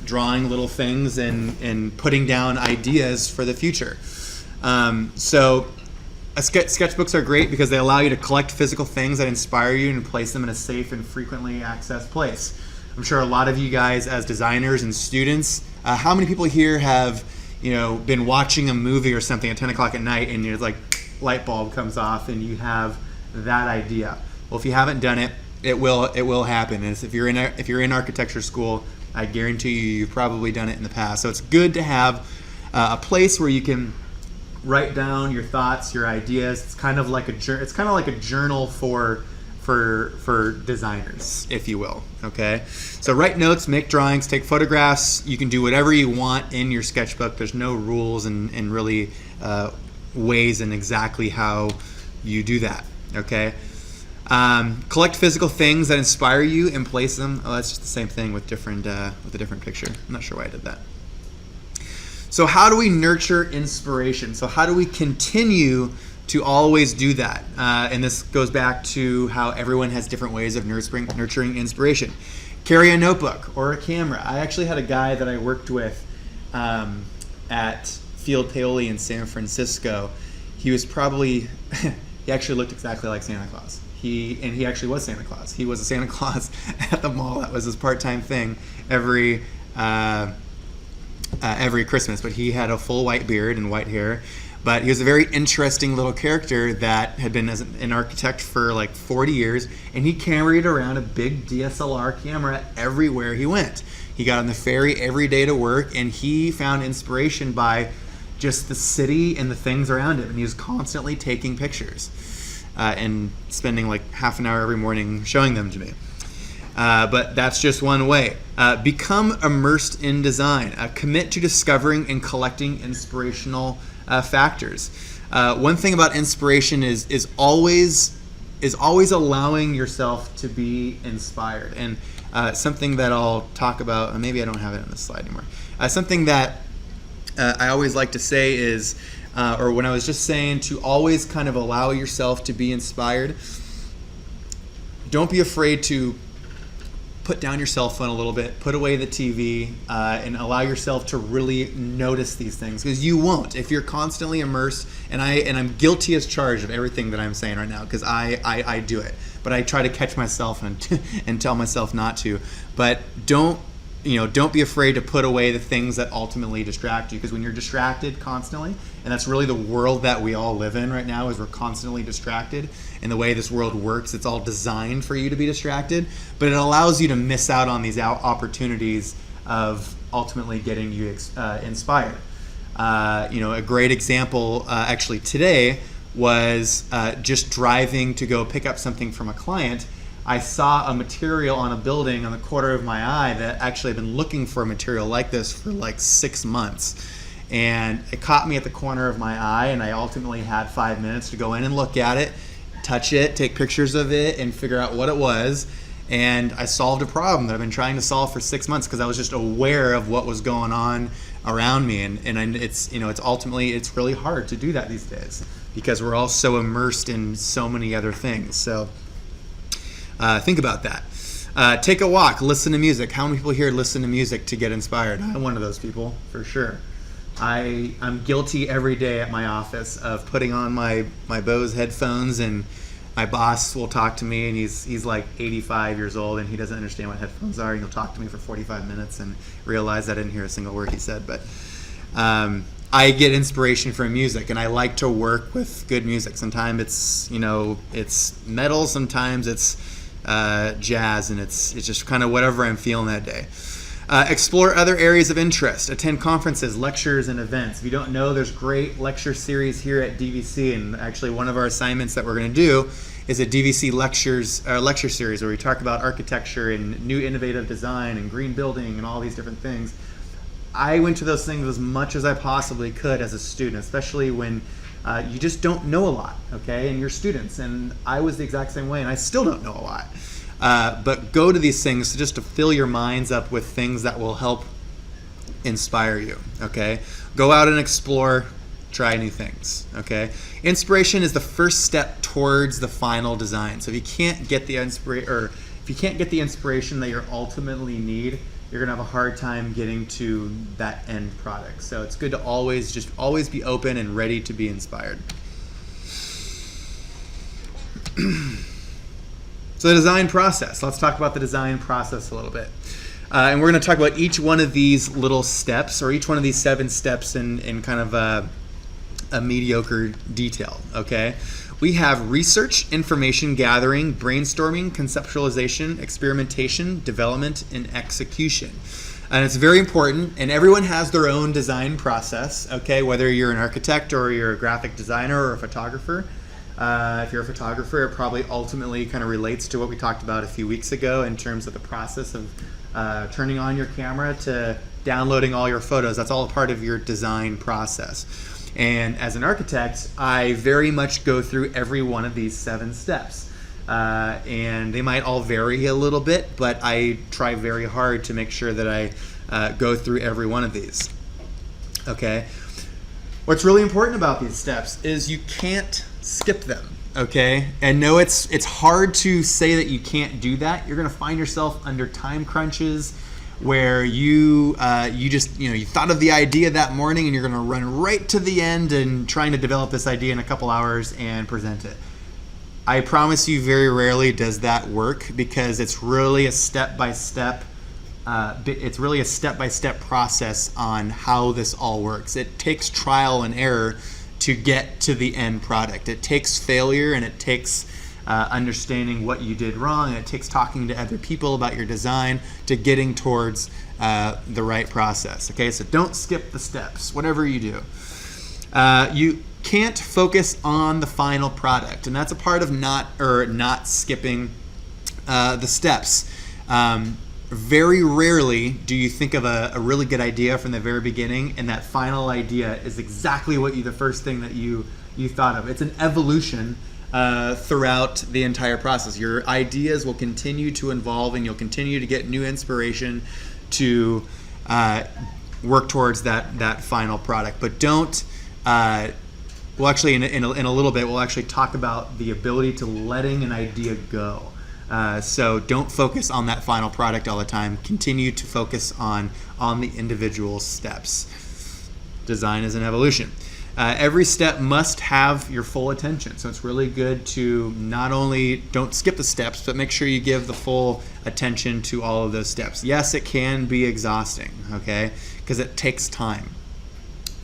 drawing little things and putting down ideas for the future. So sketchbooks are great because they allow you to collect physical things that inspire you and place them in a safe and frequently accessed place. I'm sure a lot of you guys as designers and students, how many people here have been watching a movie or something at 10 o'clock at night and you're like, light bulb comes off and you have that idea? Well, if you haven't done it, it will happen. And if you're in architecture school, I guarantee you've probably done it in the past. So it's good to have a place where you can write down your thoughts, your ideas. It's kind of like a journal for designers, if you will. Okay, so write notes, make drawings, take photographs. You can do whatever you want in your sketchbook. There's no rules and really ways in exactly how you do that. Okay. Collect physical things that inspire you and place them. Oh, that's just the same thing with a different picture. I'm not sure why I did that. So how do we nurture inspiration? So how do we continue to always do that? And this goes back to how everyone has different ways of nurturing inspiration. Carry a notebook or a camera. I actually had a guy that I worked with at Field Paoli in San Francisco. He was probably, he actually looked exactly like Santa Claus. He actually was Santa Claus. He was a Santa Claus at the mall. That was his part-time thing every Christmas. But he had a full white beard and white hair. But he was a very interesting little character that had been an architect for like 40 years, and he carried around a big DSLR camera everywhere he went. He got on the ferry every day to work, and he found inspiration by just the city and the things around him, and he was constantly taking pictures. And spending like half an hour every morning showing them to me. But that's just one way. Become immersed in design. Commit to discovering and collecting inspirational factors. One thing about inspiration is always allowing yourself to be inspired. And something that I'll talk about, maybe I don't have it on this slide anymore. Something that I always like to say is, or when I was just saying to always kind of allow yourself to be inspired, don't be afraid to put down your cell phone a little bit, put away the TV, and allow yourself to really notice these things, because you won't if you're constantly immersed. And I'm guilty as charged of everything that I'm saying right now, because I do it, but I try to catch myself and tell myself not to. But don't be afraid to put away the things that ultimately distract you, because when you're distracted constantly, and that's really the world that we all live in right now, is we're constantly distracted. And the way this world works, it's all designed for you to be distracted, but it allows you to miss out on these opportunities of ultimately getting you inspired. A great example actually today was just driving to go pick up something from a client. I saw a material on a building on the corner of my eye that actually had been looking for a material like this for like 6 months. And it caught me at the corner of my eye, and I ultimately had 5 minutes to go in and look at it, touch it, take pictures of it, and figure out what it was. And I solved a problem that I've been trying to solve for 6 months, because I was just aware of what was going on around me. And it's really hard to do that these days, because we're all so immersed in so many other things. So think about that. Take a walk, listen to music. How many people here listen to music to get inspired? I'm one of those people, for sure. I'm guilty every day at my office of putting on my Bose headphones, and my boss will talk to me, and he's like 85 years old, and he doesn't understand what headphones are, and he'll talk to me for 45 minutes and realize I didn't hear a single word he said. But I get inspiration from music, and I like to work with good music. Sometimes it's metal, sometimes it's jazz, and it's just kind of whatever I'm feeling that day. Explore other areas of interest. Attend conferences, lectures, and events. If you don't know, there's great lecture series here at DVC, and actually one of our assignments that we're going to do is a DVC lecture series where we talk about architecture and new innovative design and green building and all these different things. I went to those things as much as I possibly could as a student, especially when you just don't know a lot, okay, and you're students, and I was the exact same way, and I still don't know a lot. But go to these things just to fill your minds up with things that will help inspire you, okay? Go out and explore, try new things, okay? Inspiration is the first step towards the final design. So if you can't get the inspiration that you ultimately need, you're gonna have a hard time getting to that end product. So it's good to always be open and ready to be inspired. So the design process. Let's talk about the design process a little bit. And we're going to talk about each one of these little steps, or each one of these 7 steps in kind of a mediocre detail, okay? We have research, information gathering, brainstorming, conceptualization, experimentation, development, and execution. And it's very important, and everyone has their own design process, okay? Whether you're an architect or you're a graphic designer or a photographer. If you're a photographer, it probably ultimately kind of relates to what we talked about a few weeks ago in terms of the process of turning on your camera to downloading all your photos. That's all a part of your design process. And as an architect, I very much go through every one of these 7 steps. And they might all vary a little bit, but I try very hard to make sure that I go through every one of these. Okay? What's really important about these steps is you can't skip them, okay? And no, it's hard to say that you can't do that. You're gonna find yourself under time crunches where you thought of the idea that morning and you're gonna run right to the end and trying to develop this idea in a couple hours and present it. I promise you very rarely does that work, because it's really a step-by-step process on how this all works. It takes trial and error to get to the end product. It takes failure, and it takes understanding what you did wrong, and it takes talking to other people about your design to getting towards the right process. Okay, so don't skip the steps, whatever you do. You can't focus on the final product, and that's a part of not skipping the steps. Very rarely do you think of a really good idea from the very beginning, and that final idea is exactly the first thing that you thought of. It's an evolution throughout the entire process. Your ideas will continue to evolve, and you'll continue to get new inspiration to work towards that final product. But don't. Well, actually, in a little bit, we'll actually talk about the ability to letting an idea go. So don't focus on that final product all the time. Continue to focus on the individual steps. Design is an evolution. Every step must have your full attention. So it's really good to not only don't skip the steps, but make sure you give the full attention to all of those steps. Yes, it can be exhausting, okay, because it takes time.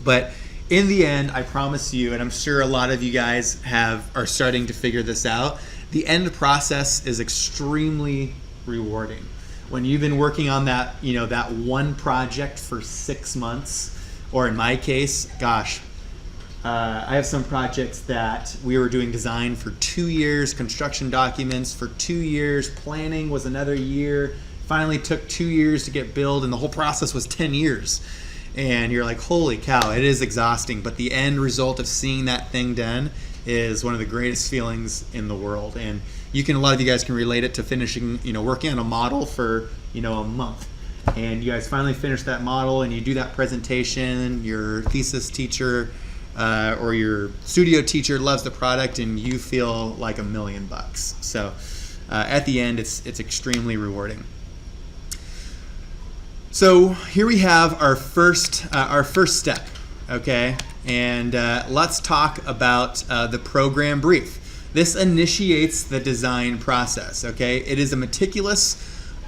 But in the end, I promise you, and I'm sure a lot of you guys are starting to figure this out, the end process is extremely rewarding. When you've been working on that one project for 6 months, or in my case, gosh, I have some projects that we were doing design for 2 years, construction documents for 2 years, planning was another year, finally took 2 years to get built, and the whole process was 10 years. And you're like, holy cow, it is exhausting, but the end result of seeing that thing done is one of the greatest feelings in the world. And a lot of you guys can relate it to finishing, working on a model for, a month. And you guys finally finish that model and you do that presentation, your thesis teacher or your studio teacher loves the product, and you feel like $1 million. So at the end, it's extremely rewarding. So here we have our first step, okay? And let's talk about the program brief. This initiates the design process, okay? It is a meticulous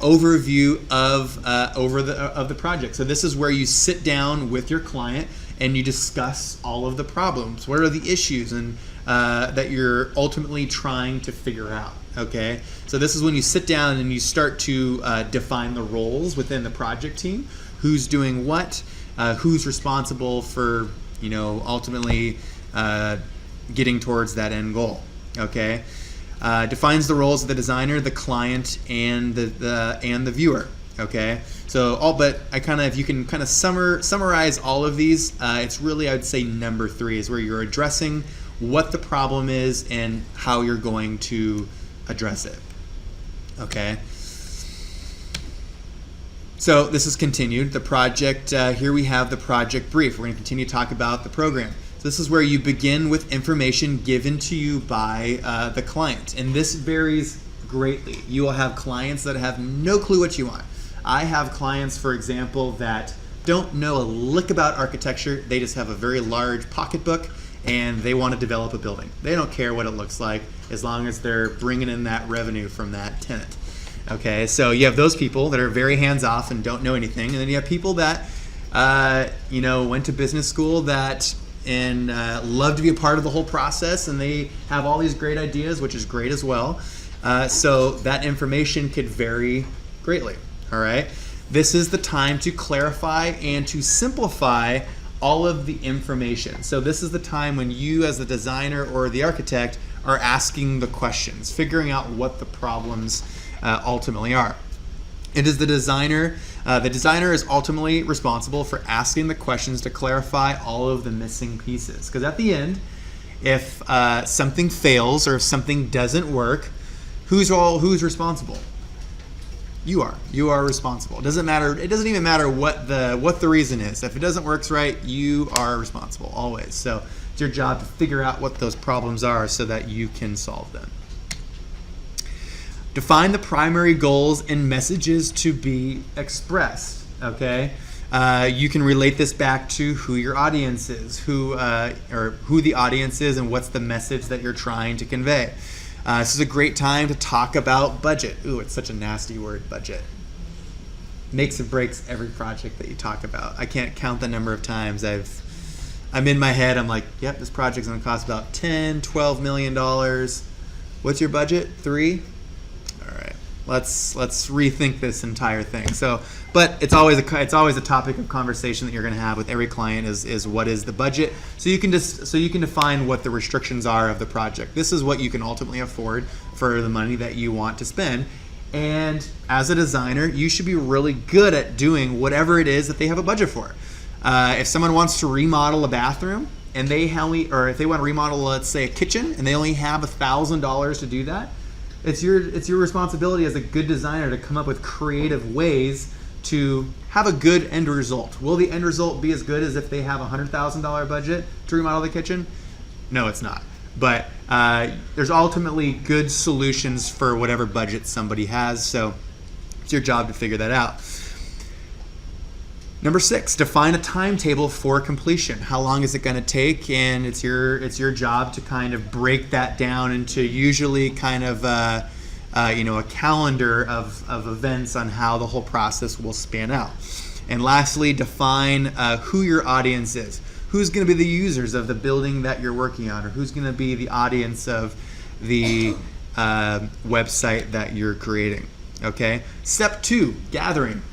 overview of the project. So this is where you sit down with your client and you discuss all of the problems. What are the issues and that you're ultimately trying to figure out, okay? So this is when you sit down and you start to define the roles within the project team. Who's doing what? Who's responsible for, ultimately getting towards that end goal, okay? defines the roles of the designer, the client, and the viewer. Okay, so if you can kind of summarize all of these, it's really, I would say, number 3 is where you're addressing what the problem is and how you're going to address it. Okay. So this is continued. The project, here we have the project brief. We're going to continue to talk about the program. So this is where you begin with information given to you by the client. And this varies greatly. You will have clients that have no clue what you want. I have clients, for example, that don't know a lick about architecture. They just have a very large pocketbook and they want to develop a building. They don't care what it looks like as long as they're bringing in that revenue from that tenant. Okay, so you have those people that are very hands-off and don't know anything, and then you have people that went to business school and love to be a part of the whole process, and they have all these great ideas, which is great as well. So that information could vary greatly. All right, this is the time to clarify and to simplify all of the information. So this is the time when you, as the designer or the architect, are asking the questions, figuring out what the problems ultimately are. It is the designer. The designer is ultimately responsible for asking the questions to clarify all of the missing pieces. Because at the end, if something fails or if something doesn't work, who's responsible? You are. You are responsible. It doesn't matter. It doesn't even matter what the reason is. If it doesn't work right, you are responsible always. So it's your job to figure out what those problems are so that you can solve them. Define the primary goals and messages to be expressed. Okay, you can relate this back to who your audience is, who the audience is, and what's the message that you're trying to convey. This is a great time to talk about budget. Ooh, it's such a nasty word, budget. Makes and breaks every project that you talk about. I can't count the number of times I'm in my head, I'm like, yep, this project's gonna cost about $10-12 million. What's your budget? 3? All right, let's rethink this entire thing. So, but it's always a topic of conversation that you're going to have with every client is what is the budget. So you can define what the restrictions are of the project. This is what you can ultimately afford for the money that you want to spend. And as a designer, you should be really good at doing whatever it is that they have a budget for. If someone wants to remodel a bathroom and if they want to remodel, let's say, a kitchen, and they only have $1,000 to do that, it's your responsibility as a good designer to come up with creative ways to have a good end result. Will the end result be as good as if they have a $100,000 budget to remodel the kitchen? No, it's not. But there's ultimately good solutions for whatever budget somebody has, so it's your job to figure that out. Number 6, define a timetable for completion. How long is it going to take? And it's your job to kind of break that down into usually kind of a calendar of events on how the whole process will span out. And lastly, define who your audience is. Who's going to be the users of the building that you're working on, or who's going to be the audience of the website that you're creating. Okay. Step 2, gathering.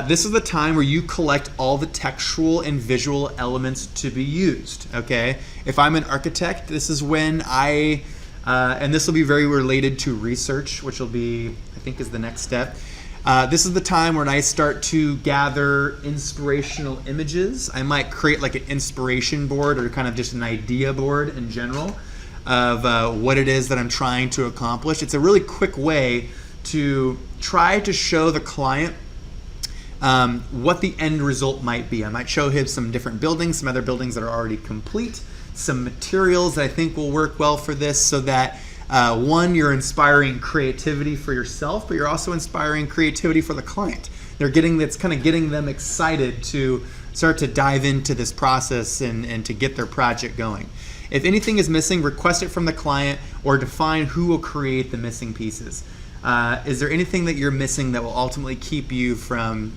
This is the time where you collect all the textual and visual elements to be used. Okay. If I'm an architect, this is when and this will be very related to research, which will be, I think, is the next step. This is the time when I start to gather inspirational images. I might create like an inspiration board or kind of just an idea board in general of what it is that I'm trying to accomplish. It's a really quick way to try to show the client what the end result might be. I might show him some different buildings, some other buildings that are already complete, some materials that I think will work well for this, so that one, you're inspiring creativity for yourself, but you're also inspiring creativity for the client. It's kind of getting them excited to start to dive into this process and to get their project going. If anything is missing, request it from the client or define who will create the missing pieces. Is there anything that you're missing that will ultimately keep you from,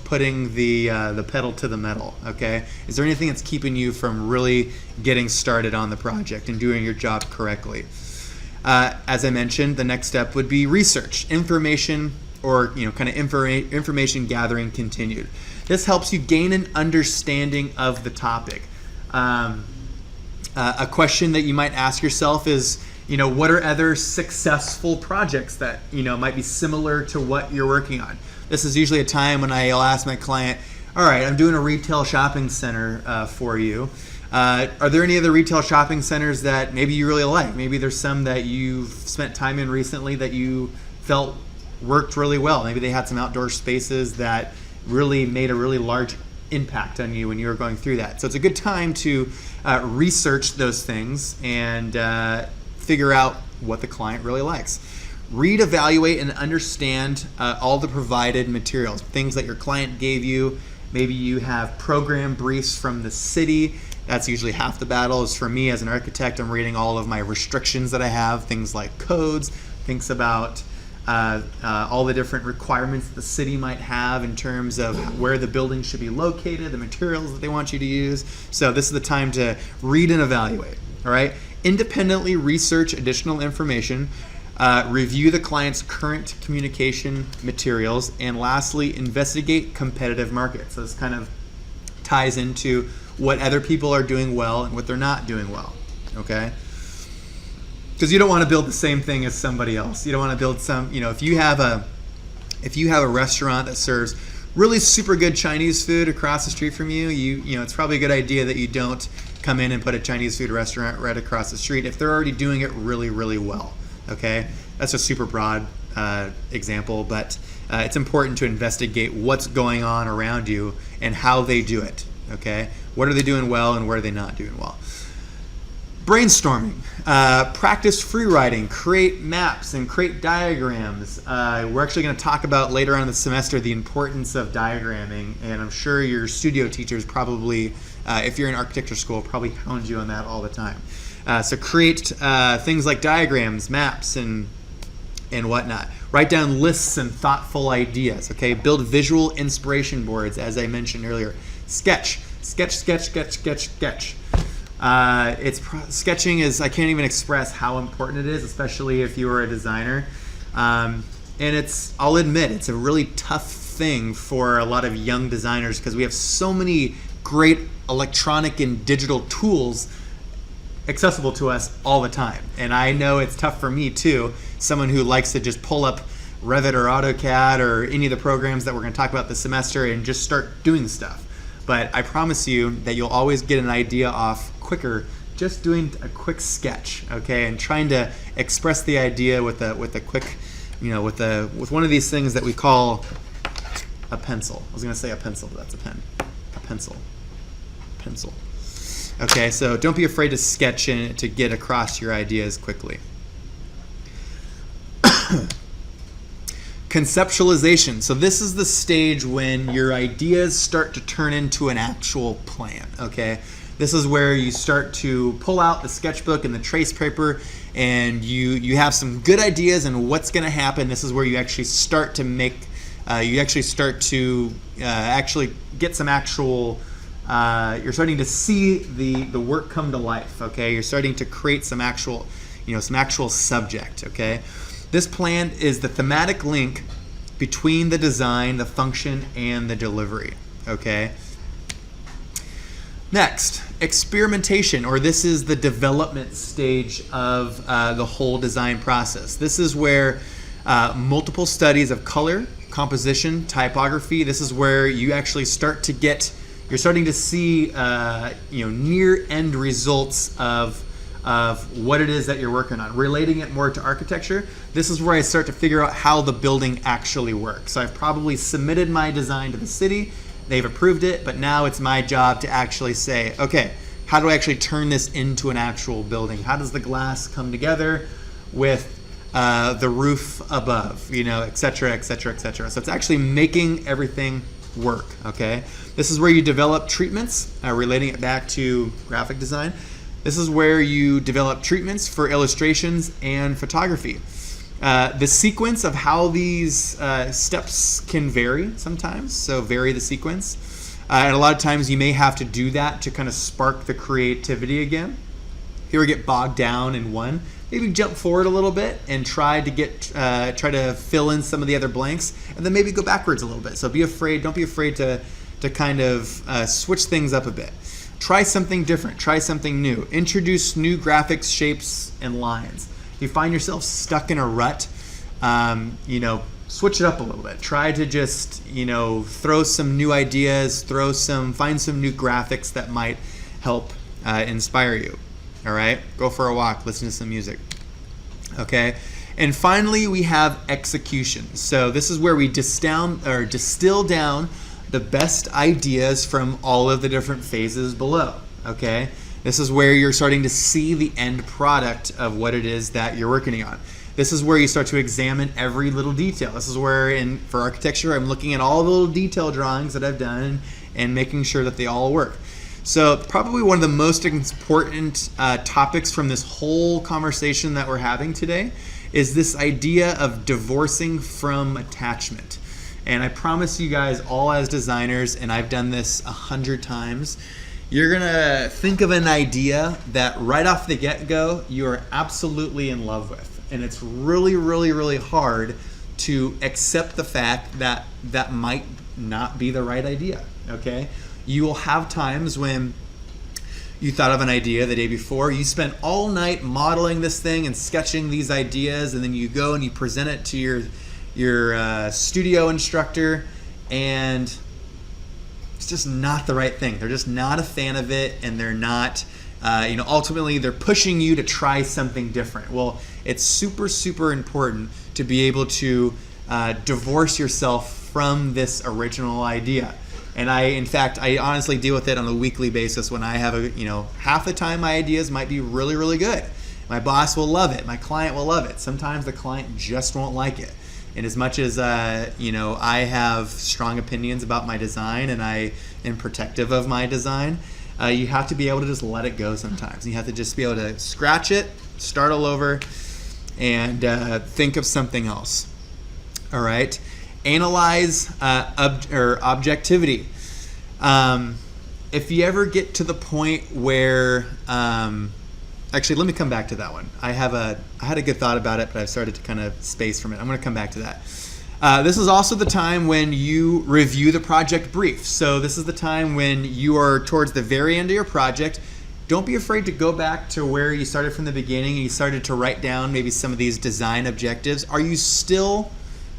putting the pedal to the metal? Okay. Is there anything that's keeping you from really getting started on the project and doing your job correctly? As I mentioned, the next step would be research, information, or information gathering continued. This helps you gain an understanding of the topic. A question that you might ask yourself is, What are other successful projects that, might be similar to what you're working on? This is usually a time when I'll ask my client, all right, I'm doing a retail shopping center for you. Are there any other retail shopping centers that maybe you really like? Maybe there's some that you've spent time in recently that you felt worked really well. Maybe they had some outdoor spaces that really made a really large impact on you when you were going through that. So it's a good time to research those things and figure out what the client really likes. Read, evaluate, and understand all the provided materials, things that your client gave you. Maybe you have program briefs from the city. That's usually half the battle. Is for me as an architect, I'm reading all of my restrictions that I have, things like codes, things about all the different requirements that the city might have in terms of where the building should be located, the materials that they want you to use. So this is the time to read and evaluate, all right? Independently research additional information, review the client's current communication materials, and lastly, investigate competitive markets. So this kind of ties into what other people are doing well and what they're not doing well, okay? Because you don't want to build the same thing as somebody else. You don't want to build some, if you have a restaurant that serves really super good Chinese food across the street from you, it's probably a good idea that you don't come in and put a Chinese food restaurant right across the street if they're already doing it really, really well, okay? That's a super broad example, but it's important to investigate what's going on around you and how they do it, okay? What are they doing well and what are they not doing well? Brainstorming, practice free writing, create maps and create diagrams. We're actually going to talk about later on in the semester the importance of diagramming, and I'm sure your studio teachers probably, if you're in architecture school, probably hound you on that all the time. So create things like diagrams, maps, and whatnot. Write down lists and thoughtful ideas, okay? Build visual inspiration boards, as I mentioned earlier. Sketch. Sketching is, I can't even express how important it is, especially if you are a designer. And I'll admit, it's a really tough thing for a lot of young designers because we have so many great electronic and digital tools accessible to us all the time. And I know it's tough for me too, someone who likes to just pull up Revit or AutoCAD or any of the programs that we're going to talk about this semester and just start doing stuff. But I promise you that you'll always get an idea off quicker just doing a quick sketch, okay, and trying to express the idea with a quick, with one of these things that we call a pencil. I was going to say a pencil, but that's a pen. A pencil. Okay, so don't be afraid to sketch in to get across your ideas quickly. Conceptualization. So this is the stage when your ideas start to turn into an actual plan, okay? This is where you start to pull out the sketchbook and the trace paper and you have some good ideas and what's going to happen. This is where you actually start to make, actually get some actual, you're starting to see the work come to life, okay? You're starting to create some actual subject, okay? This plan is the thematic link between the design, the function, and the delivery, okay? Next, experimentation, or this is the development stage of the whole design process. This is where multiple studies of color, composition, typography, this is where you actually start to get, you're starting to see near end results of what it is that you're working on. Relating it more to architecture, this is where I start to figure out how the building actually works. So I've probably submitted my design to the city, they've approved it, but now it's my job to actually say, okay, how do I actually turn this into an actual building? How does the glass come together with the roof above, et cetera, et cetera, et cetera. So it's actually making everything work, okay? This is where you develop treatments, relating it back to graphic design. This is where you develop treatments for illustrations and photography. The sequence of how these steps can vary sometimes, so vary the sequence. And a lot of times you may have to do that to kind of spark the creativity again. If you ever get bogged down in one, maybe jump forward a little bit and try to fill in some of the other blanks, and then maybe go backwards a little bit. So don't be afraid to kind of switch things up a bit. Try something different. Try something new. Introduce new graphics, shapes, and lines. If you find yourself stuck in a rut, switch it up a little bit. Try to just, throw some new ideas, find some new graphics that might help inspire you. All right? Go for a walk, listen to some music. Okay? And finally, we have execution. So this is where we distill down the best ideas from all of the different phases below. Okay? This is where you're starting to see the end product of what it is that you're working on. This is where you start to examine every little detail. This is where, for architecture, I'm looking at all the little detail drawings that I've done and making sure that they all work. So probably one of the most important topics from this whole conversation that we're having today is this idea of divorcing from attachment. And I promise you guys, all as designers, and I've done this 100 times, you're gonna think of an idea that right off the get-go, you're absolutely in love with. And it's really, really, really hard to accept the fact that that might not be the right idea, okay? You will have times when you thought of an idea the day before, you spent all night modeling this thing and sketching these ideas, and then you go and you present it to your studio instructor, and it's just not the right thing. They're just not a fan of it, and they're not, ultimately they're pushing you to try something different. Well, it's super, super important to be able to divorce yourself from this original idea. And I honestly deal with it on a weekly basis when I have half the time my ideas might be really, really good. My boss will love it. My client will love it. Sometimes the client just won't like it. And as much as, I have strong opinions about my design and I am protective of my design, you have to be able to just let it go sometimes. You have to just be able to scratch it, start all over, and think of something else. All right? Analyze objectivity. If you ever get to the point where, actually, let me come back to that one. I had a good thought about it, but I've started to kind of space from it. I'm going to come back to that. This is also the time when you review the project brief. So this is the time when you are towards the very end of your project. Don't be afraid to go back to where you started from the beginning and you started to write down maybe some of these design objectives. Are you still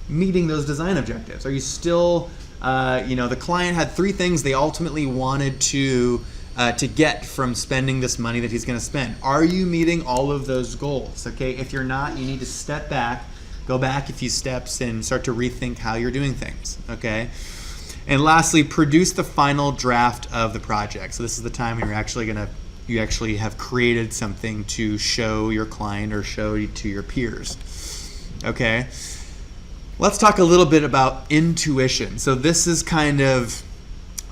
meeting those design objectives? Are you still, the client had 3 things they ultimately wanted to get from spending this money that he's going to spend. Are you meeting all of those goals? Okay, if you're not, you need to step back, go back a few steps, and start to rethink how you're doing things. Okay, and lastly, produce the final draft of the project. So this is the time when you actually have created something to show your client or show to your peers. Okay. Let's talk a little bit about intuition. So this is kind of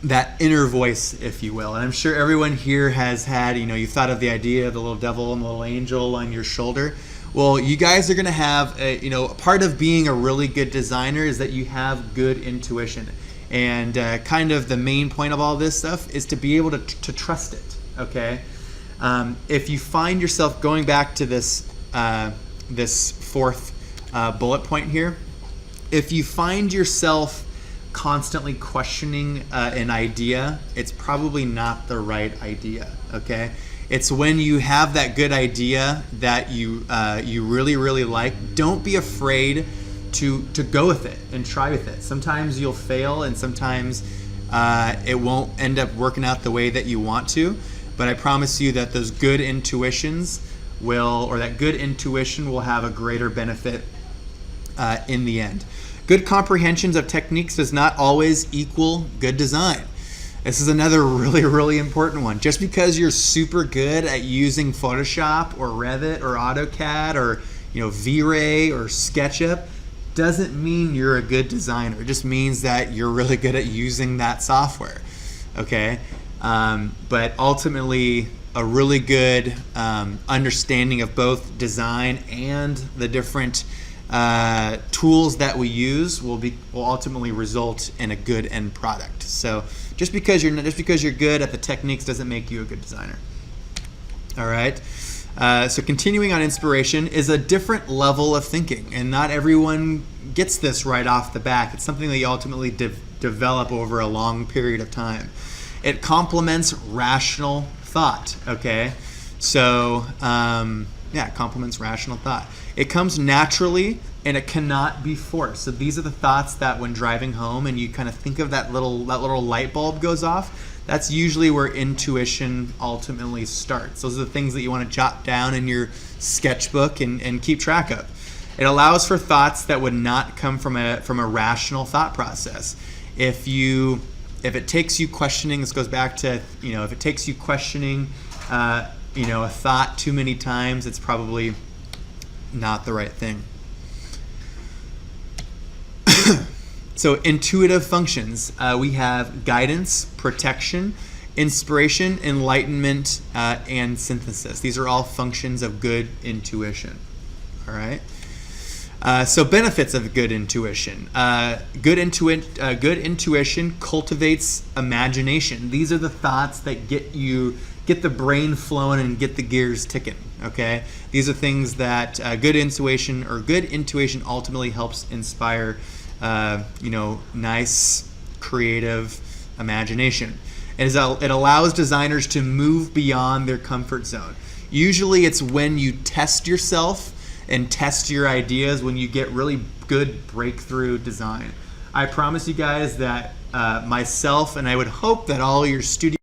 that inner voice, if you will. And I'm sure everyone here has had, you thought of the idea of the little devil and the little angel on your shoulder. Well, you guys are going to have, a part of being a really good designer is that you have good intuition. And kind of the main point of all this stuff is to be able to trust it, okay? If you find yourself going back to this 4th bullet point here, if you find yourself constantly questioning an idea, it's probably not the right idea, okay? It's when you have that good idea that you really, really like, don't be afraid to go with it and try with it. Sometimes you'll fail and sometimes it won't end up working out the way that you want to, but I promise you that those good intuitions that good intuition will have a greater benefit in the end. Good comprehensions of techniques does not always equal good design. This is another really, really important one. Just because you're super good at using Photoshop or Revit or AutoCAD or V-Ray or SketchUp doesn't mean you're a good designer. It just means that you're really good at using that software. Okay, but ultimately, a really good understanding of both design and the different tools that we use will ultimately result in a good end product. So just because you're good at the techniques doesn't make you a good designer. All right. So continuing on inspiration is a different level of thinking, and not everyone gets this right off the bat. It's something that you ultimately develop over a long period of time. It complements rational thought, okay? So, yeah, it complements rational thought. It comes naturally and it cannot be forced. So these are the thoughts that when driving home and you kind of think of that little light bulb goes off, that's usually where intuition ultimately starts. Those are the things that you want to jot down in your sketchbook and keep track of. It allows for thoughts that would not come from a rational thought process. If it takes you questioning, this goes back to, if it takes you questioning, a thought too many times, it's probably not the right thing. So intuitive functions, we have guidance, protection, inspiration, enlightenment, and synthesis. These are all functions of good intuition. All right. So benefits of good intuition. Good intuition cultivates imagination. These are the thoughts that get the brain flowing and get the gears ticking. Okay. These are things that good intuition ultimately helps inspire. Nice, creative imagination. It allows designers to move beyond their comfort zone. Usually it's when you test yourself and test your ideas when you get really good breakthrough design. I promise you guys that myself, and I would hope that all your studio